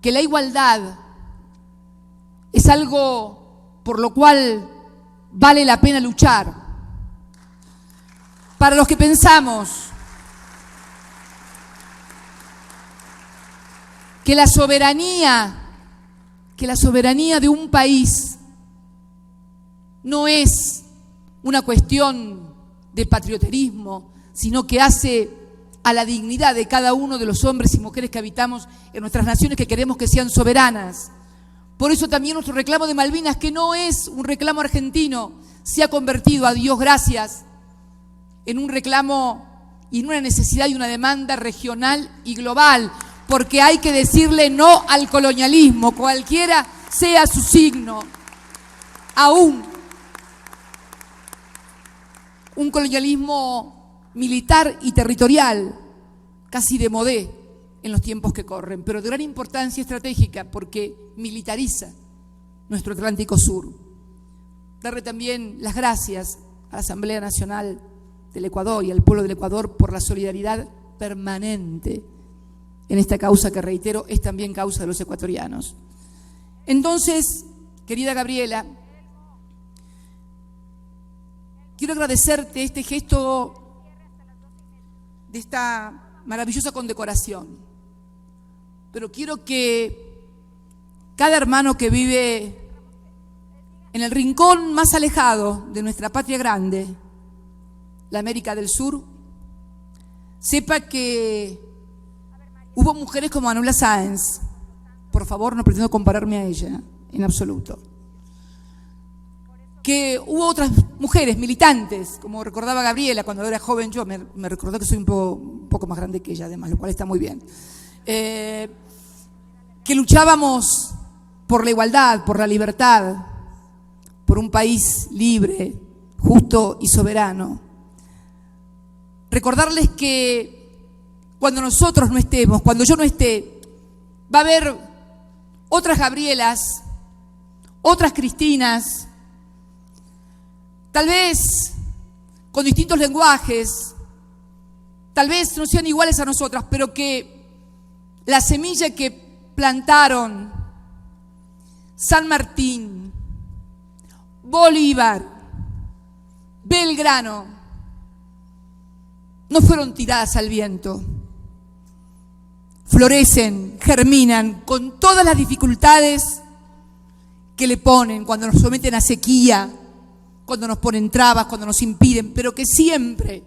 que la igualdad es algo por lo cual vale la pena luchar, para los que pensamos que la soberanía de un país no es una cuestión de patrioterismo, sino que hace a la dignidad de cada uno de los hombres y mujeres que habitamos en nuestras naciones, que queremos que sean soberanas. Por eso también nuestro reclamo de Malvinas, que no es un reclamo argentino, se ha convertido, a Dios gracias, en un reclamo y en una necesidad y una demanda regional y global, porque hay que decirle no al colonialismo, cualquiera sea su signo, aún un colonialismo militar y territorial, casi de modé en los tiempos que corren, pero de gran importancia estratégica porque militariza nuestro Atlántico Sur. Darle también las gracias a la Asamblea Nacional del Ecuador y al pueblo del Ecuador por la solidaridad permanente en esta causa que, reitero, es también causa de los ecuatorianos. Entonces, querida Gabriela, quiero agradecerte este gesto de esta maravillosa condecoración, pero quiero que cada hermano que vive en el rincón más alejado de nuestra patria grande, la América del Sur, sepa que hubo mujeres como Manuela Sáenz. Por favor, no pretendo compararme a ella en absoluto. Que hubo otras mujeres militantes, como recordaba Gabriela cuando era joven. Yo me recordó que soy un poco más grande que ella, además, lo cual está muy bien. Que luchábamos por la igualdad, por la libertad, por un país libre, justo y soberano. Recordarles que cuando nosotros no estemos, cuando yo no esté, va a haber otras Gabrielas, otras Cristinas, tal vez con distintos lenguajes, tal vez no sean iguales a nosotras, pero que la semilla que plantaron San Martín, Bolívar, Belgrano, no fueron tiradas al viento. Florecen, germinan con todas las dificultades que le ponen cuando nos someten a sequía, cuando nos ponen trabas, cuando nos impiden, pero que siempre,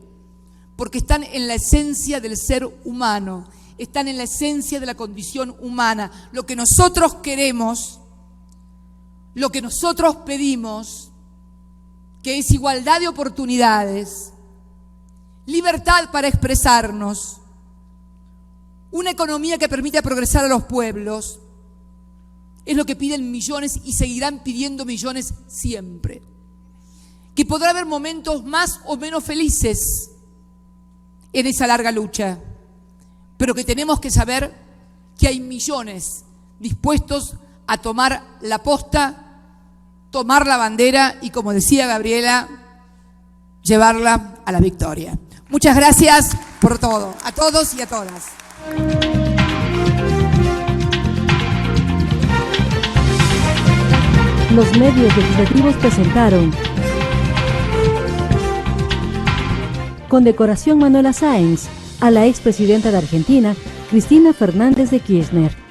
porque están en la esencia del ser humano, están en la esencia de la condición humana. Lo que nosotros queremos, lo que nosotros pedimos, que es igualdad de oportunidades, libertad para expresarnos, una economía que permita progresar a los pueblos. Es lo que piden millones y seguirán pidiendo millones siempre. Que podrá haber momentos más o menos felices en esa larga lucha, pero que tenemos que saber que hay millones dispuestos a tomar la posta, tomar la bandera y, como decía Gabriela, llevarla a la victoria. Muchas gracias por todo, a todos y a todas. Los medios legislativos presentaron Condecoración Manuela Sáenz a la expresidenta de Argentina, Cristina Fernández de Kirchner.